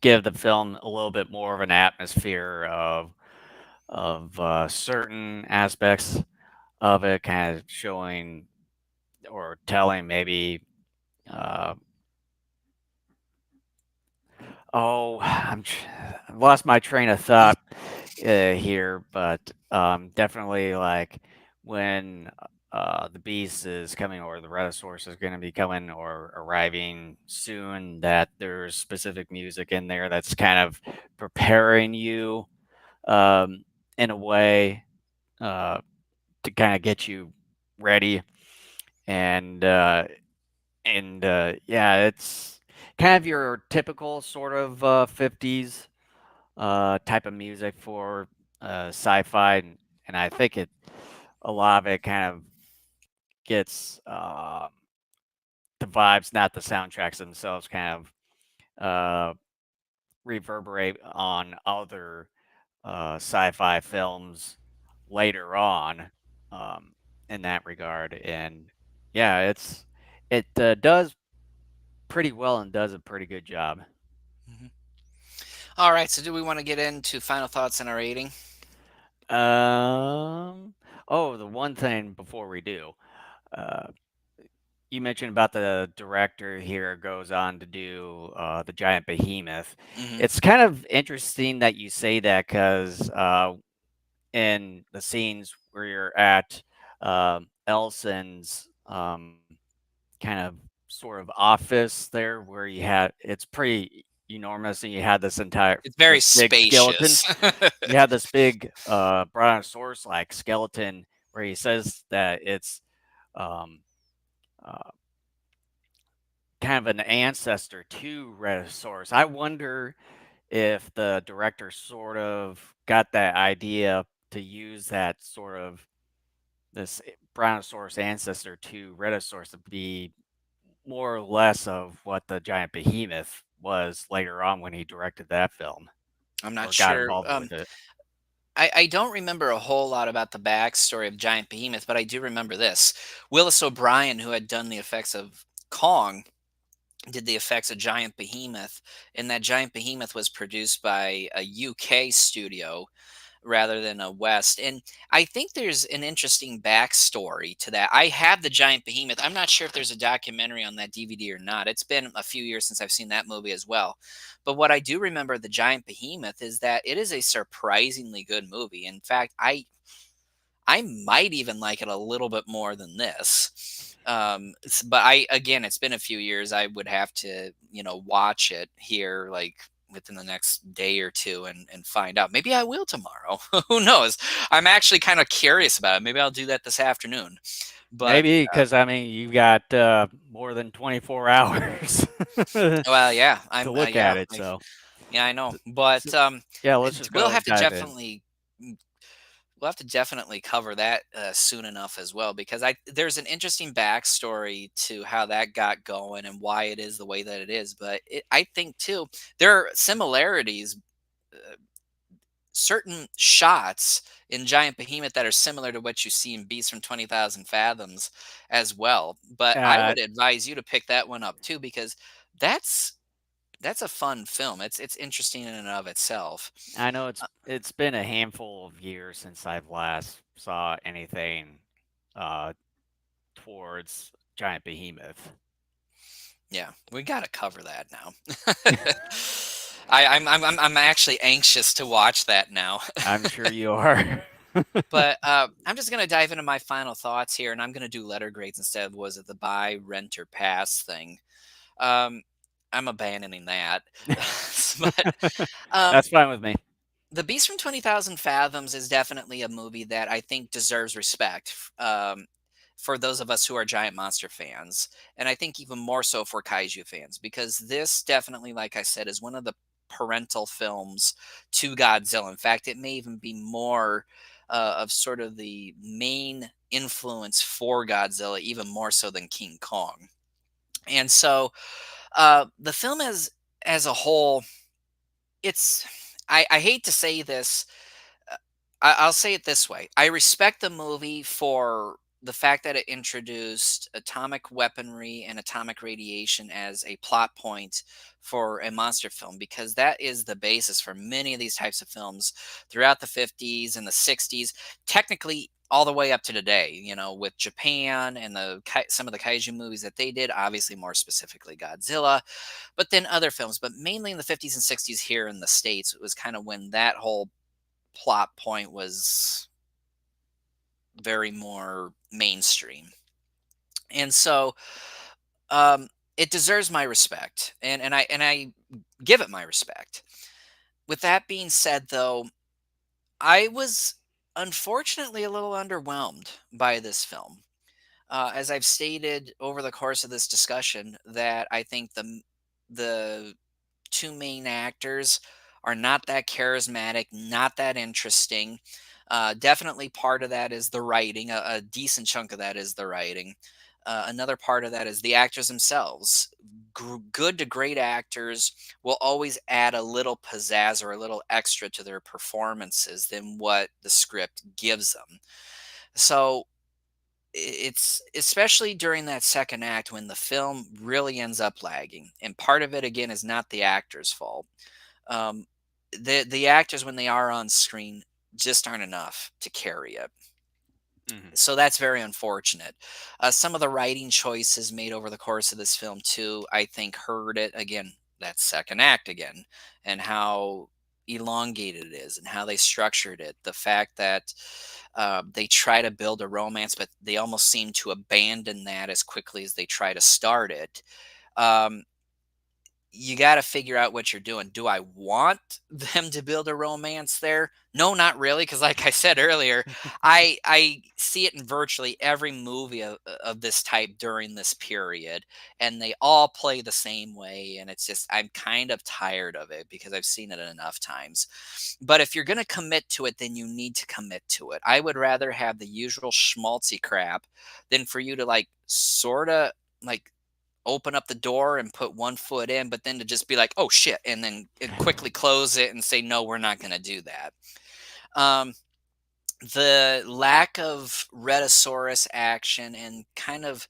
give the film a little bit more of an atmosphere of certain aspects of it, kind of showing or telling maybe. Uh, I've lost my train of thought here, but definitely like when the beast is coming or the Rhedosaurus is going to be coming or arriving soon, that there's specific music in there that's kind of preparing you um, in a way to kind of get you ready and yeah, it's kind of your typical sort of 50s type of music for sci-fi, and I think a lot of it kind of gets the vibes, not the soundtracks themselves, kind of reverberate on other sci-fi films later on um, in that regard. And yeah, it does pretty well and does a pretty good job. Mhm. All right, so do we want to get into final thoughts and our rating? Um, oh, the one thing before we do, uh, you mentioned about the director here goes on to do the giant behemoth. Hmm. It's kind of interesting that you say that because in the scenes where you're at Elson's kind of sort of office there, where you had it's pretty enormous, and you had It's very this big skeleton. spacious. You have this big brontosaurus like skeleton where he says that it's um, uh, kind of an ancestor to Rhedosaurus. I wonder if the director sort of got that idea to use that sort of this brontosaurus ancestor to Rhedosaurus to be more or less of what the giant behemoth was later on when he directed that film I'm not or got sure. involved with it. I don't remember a whole lot about the backstory of Giant Behemoth, but I do remember this. Willis O'Brien, who had done the effects of Kong, did the effects of Giant Behemoth, and that Giant Behemoth was produced by a UK studio rather than a West. And I think there's an interesting backstory to that. I have the Giant Behemoth. I'm not sure if there's a documentary on that DVD or not. It's been a few years since I've seen that movie as well. But what I do remember the Giant Behemoth is that it is a surprisingly good movie. In fact, I might even like it a little bit more than this. But I again, it's been a few years. I would have to, watch it here like within the next day or two and find out. Maybe I will tomorrow. Who knows? I'm actually kind of curious about it. Maybe I'll do that this afternoon. But Maybe because I mean you got more than 24 hours to well, yeah, look at it. yeah, I know. But So yeah, let's just we'll go have to dive in. definitely we'll have to definitely cover that soon enough as well because I there's an interesting backstory to how that got going and why it is the way that it is. But I think too there are similarities, uh, certain shots in Giant Behemoth that are similar to what you see in Beast from 20,000 Fathoms as well. But I Uh, would advise you to pick that one up too because that's that's a fun film. It's interesting in and of itself. I know it's been a handful of years since I've last saw anything uh, towards giant behemoth. Yeah, we got to cover that now. I'm actually anxious to watch that now. I'm sure you are. But I'm just gonna dive into my final thoughts here, and I'm gonna do letter grades instead of was it the buy, rent, or pass thing. Um, I'm abandoning that. But um, That's fine with me. The Beast from 20,000 Fathoms is definitely a movie that I think deserves respect. For those of us who are giant monster fans, and I think even more so for kaiju fans, because this definitely, like I said, is one of the parental films to Godzilla. In fact, it may even be more of sort of the main influence for Godzilla, even more so than King Kong. And so the film as a whole, it's I hate to say this, I'll say it this way. I respect the movie for the fact that it introduced atomic weaponry and atomic radiation as a plot point for a monster film, because that is the basis for many of these types of films throughout the 50s and the 60s, technically all the way up to today, with Japan and some of the kaiju movies that they did, obviously more specifically Godzilla, but then other films, but mainly in the 50s and 60s here in the States, it was kind of when that whole plot point was very more mainstream. And so it deserves my respect, and I give it my respect. With that being said, though, I was unfortunately a little underwhelmed by this film. As I've stated over the course of this discussion, that I think the two main actors are not that charismatic, not that interesting. Definitely part of that is the writing. A decent chunk of that is the writing. Another part of that is the actors themselves. Good to great actors will always add a little pizzazz or a little extra to their performances than what the script gives them. So it's especially during that second act when the film really ends up lagging, and part of it again is not the actor's fault. um, the actors, when they are on screen, just aren't enough to carry it. Mhm. So that's very unfortunate. Some of the writing choices made over the course of this film too, I think, hurt it. Again, that second act again, and how elongated it is, and how they structured it. The fact that they try to build a romance, but they almost seem to abandon that as quickly as they try to start it. Um, you got to figure out what you're doing. Do I want them to build a romance there? No, not really, because like I said earlier, I see it in virtually every movie of this type during this period, and they all play the same way, and it's just I'm kind of tired of it because I've seen it enough times. But if you're going to commit to it, then you need to commit to it. I would rather have the usual schmaltzy crap than for you to like sort of like open up the door and put one foot in, but then to just be like, oh shit, and then quickly close it and say, no, we're not going to do that. Um, the lack of Rhedosaurus action and kind of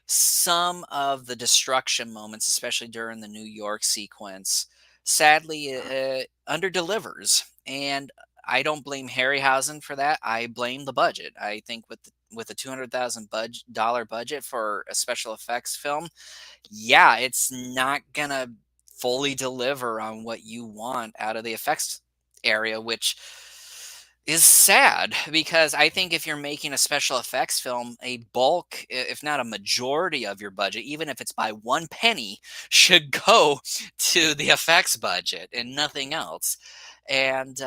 some of the destruction moments, especially during the New York sequence, sadly underdelivers. And I don't blame Harryhausen for that. I blame the budget. I think with a $200,000 budget for a special effects film, yeah, it's not gonna fully deliver on what you want out of the effects area, which is sad because I think if you're making a special effects film, a bulk, if not a majority of your budget, even if it's by one penny, should go to the effects budget and nothing else. And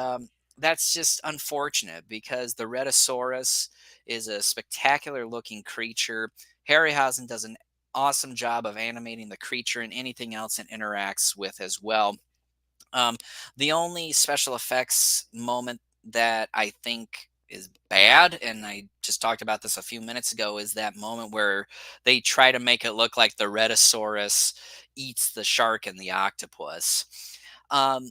that's just unfortunate because the Rhedosaurus is a spectacular looking creature. Harryhausen does an awesome job of animating the creature and anything else it interacts with as well. Um, the only special effects moment that I think is bad, and I just talked about this a few minutes ago, is that moment where they try to make it look like the Rhedosaurus eats the shark and the octopus. Um,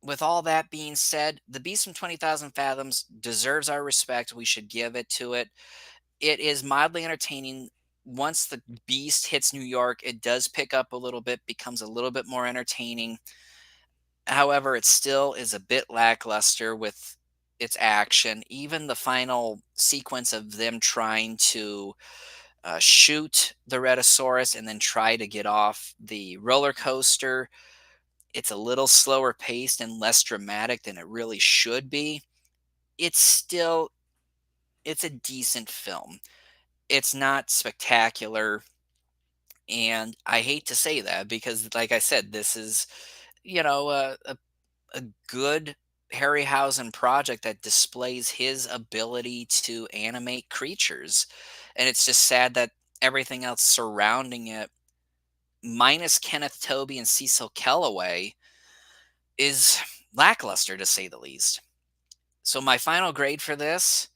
with all that being said, the Beast from 20,000 Fathoms deserves our respect. We should give it to it. It is mildly entertaining. Once the beast hits New York, it does pick up a little bit, becomes a little bit more entertaining. However, it still is a bit lackluster with its action. Even the final sequence of them trying to shoot the Rhedosaurus and then try to get off the roller coaster, it's a little slower paced and less dramatic than it really should be. It's still it's a decent film. It's not spectacular, and I hate to say that because like I said, this is, a good Harryhausen project that displays his ability to animate creatures. And it's just sad that everything else surrounding it, minus Kenneth Tobey and Cecil Kellaway, is lackluster to say the least. So my final grade for this,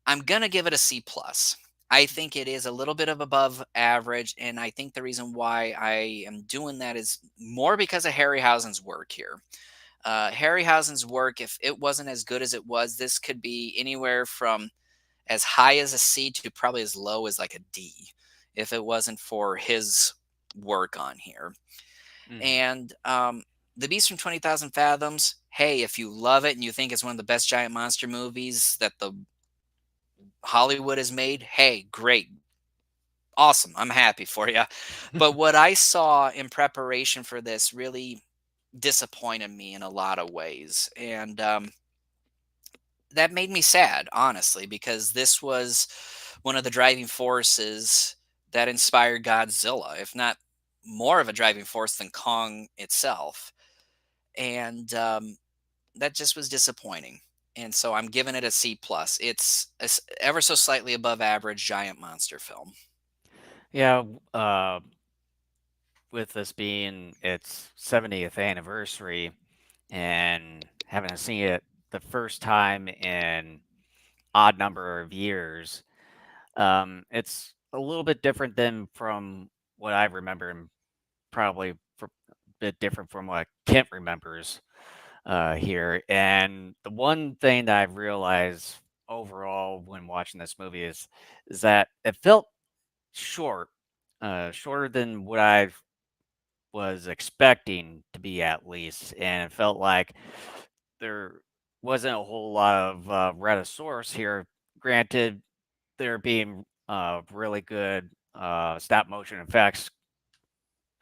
I'm gonna give it a C plus. I think it is a little bit of above average, and I think the reason why I am doing that is more because of Harryhausen's work here. Harryhausen's work, if it wasn't as good as it was, this could be anywhere from as high as a C to probably as low as like a D, if it wasn't for his work on here. Hmm. And The Beast from 20,000 Fathoms, hey, if you love it and you think it's one of the best giant monster movies that the Hollywood has made, hey, great. Awesome. I'm happy for you. But what I saw in preparation for this really disappointed me in a lot of ways. And That made me sad, honestly, because this was one of the driving forces that inspired Godzilla, if not more of a driving force than Kong itself. And That just was disappointing. And so I'm giving it a C plus. It's ever so slightly above average giant monster film. Yeah, with this being its 70th anniversary and having seen it the first time in odd number of years, it's a little bit different than from what I remember, and probably a bit different from what Kent remembers here. And the one thing that I've realized overall when watching this movie is that it felt short, shorter than what I was expecting to be at least, and it felt like there wasn't a whole lot of Rhedosaurus here. Granted, there being really good stop motion effects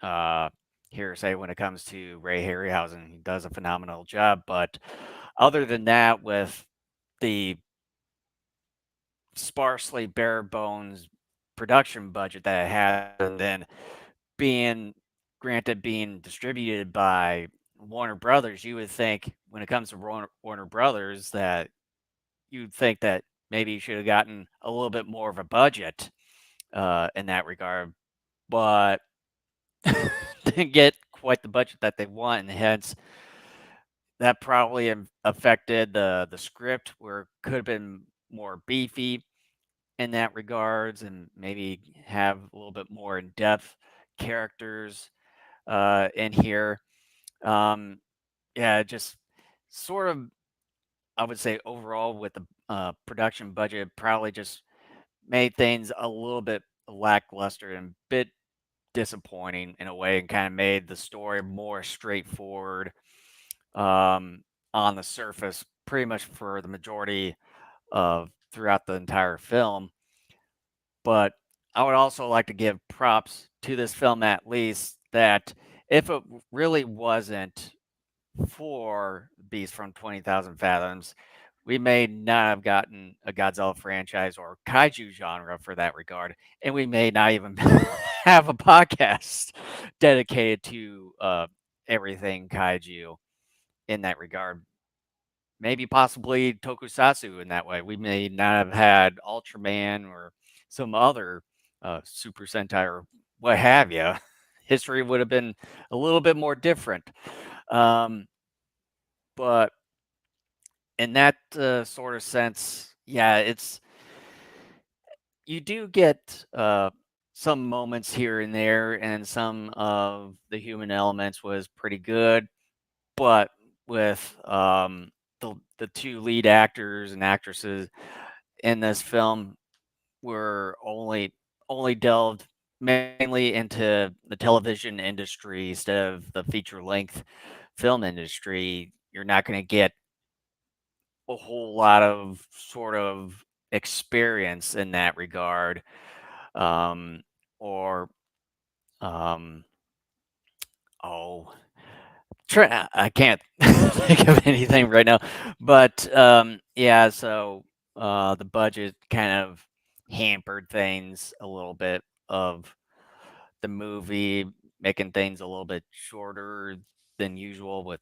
uh, here, say when it comes to Ray Harryhausen, he does a phenomenal job. But other than that, with the sparsely bare bones production budget that it has, and then being granted being distributed by Warner Brothers, you would think when it comes to Warner Brothers that you'd think that maybe you should have gotten a little bit more of a budget in that regard, but didn't get quite the budget that they want, and hence that probably affected the script where it could have been more beefy in that regards, and maybe have a little bit more in depth characters in here. Um, yeah, just sort of, I would say overall with the production budget, probably just made things a little bit lackluster and bit disappointing in a way, and kind of made the story more straightforward on the surface, pretty much for the majority of throughout the entire film. But I would also like to give props to this film at least that if it really wasn't for Beast from 20,000 Fathoms, we may not have gotten a Godzilla franchise or kaiju genre for that regard, and we may not even have a podcast dedicated to everything kaiju in that regard. Maybe possibly tokusatsu in that way. We may not have had Ultraman or some other Super Sentai or what have you. History would have been a little bit more different. Um, but in that sort of sense, yeah, it's you do get some moments here and there, and some of the human elements was pretty good, but with the two lead actors and actresses in this film were only delved mainly into the television industry instead of the feature length film industry. You're not going to get a whole lot of sort of experience in that regard, um, or um, oh, I can't think of anything right now, but yeah. So the budget kind of hampered things a little bit of the movie, making things a little bit shorter than usual with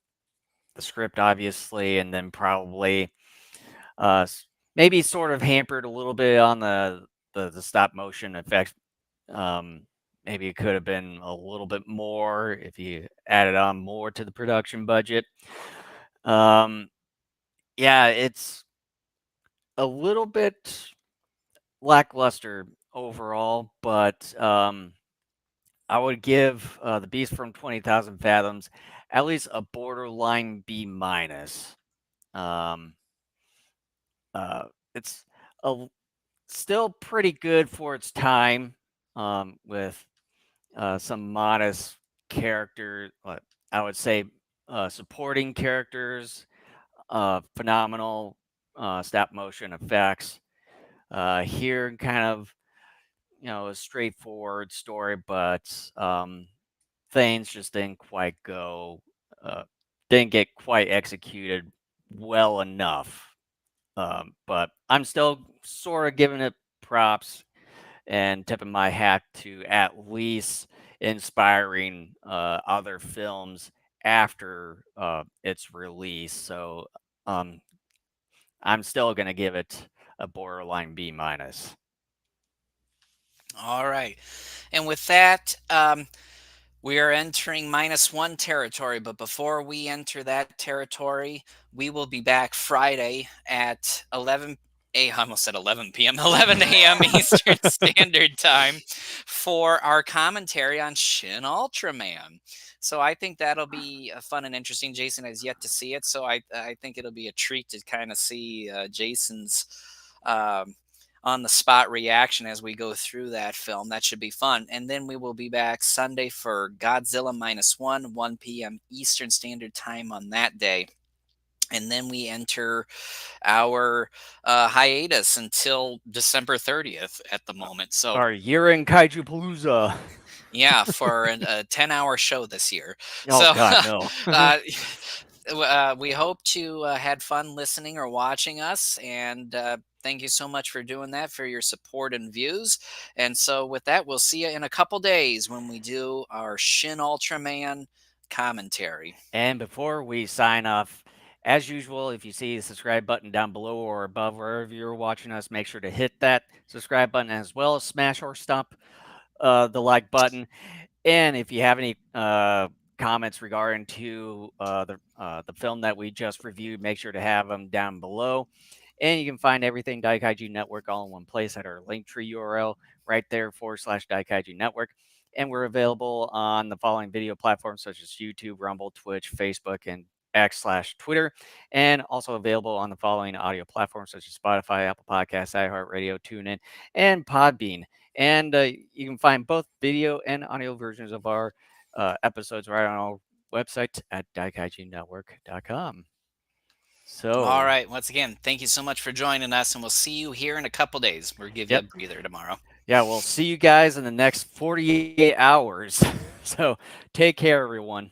the script, obviously, and then probably maybe sort of hampered a little bit on the stop motion effects. Um, maybe it could have been a little bit more if you added on more to the production budget. Um, yeah, it's a little bit lackluster overall, but I would give the Beast from 20,000 Fathoms at least a borderline B minus. Um, uh, it's a, still pretty good for its time, with some modest character. I would say supporting characters, phenomenal stop motion effects. Here, kind of a straightforward story, but things just didn't quite go, uh, didn't get quite executed well enough. But I'm still sort of giving it props and tipping my hat to at least inspiring other films after its release. So um, I'm still going to give it a borderline B minus. All right. And with that, we are entering -1 territory, but before we enter that territory, we will be back Friday at 11 I almost said 11 p.m. 11 a.m. Eastern Standard Time for our commentary on Shin Ultraman. So I think that'll be fun and interesting. Jason has yet to see it, so I think it'll be a treat to kind of see Jason's um, on the spot reaction as we go through that film. That should be fun. And then we will be back Sunday for Godzilla -1, 1 p.m. Eastern Standard Time on that day. And then we enter our hiatus until December 30th at the moment. So, Our year in Kaiju Palooza. yeah, for a 10-hour show this year. Oh So, God, no. uh, we hope to had fun listening or watching us, and thank you so much for doing that, for your support and views. And so with that, we'll see you in a couple days when we do our Shin Ultraman commentary. And before we sign off, as usual, if you see the subscribe button down below or above wherever you're watching us, make sure to hit that subscribe button, as well as smash or stomp the like button. And if you have any comments regarding to the film that we just reviewed, make sure to have them down below. And you can find everything Daikaiju Network all in one place at our Linktree URL right there /Daikaiju Network. And we're available on the following video platforms such as YouTube, Rumble, Twitch, Facebook, and X/Twitter, and also available on the following audio platforms such as Spotify, Apple Podcasts, iHeartRadio, TuneIn, and Podbean. And you can find both video and audio versions of our episodes right on our website at daikaijunetwork.com. So, All right. Once again, thank you so much for joining us, and we'll see you here in a couple days. We'll give you a yep. breather tomorrow. Yeah, we'll see you guys in the next 48 hours. So take care, everyone.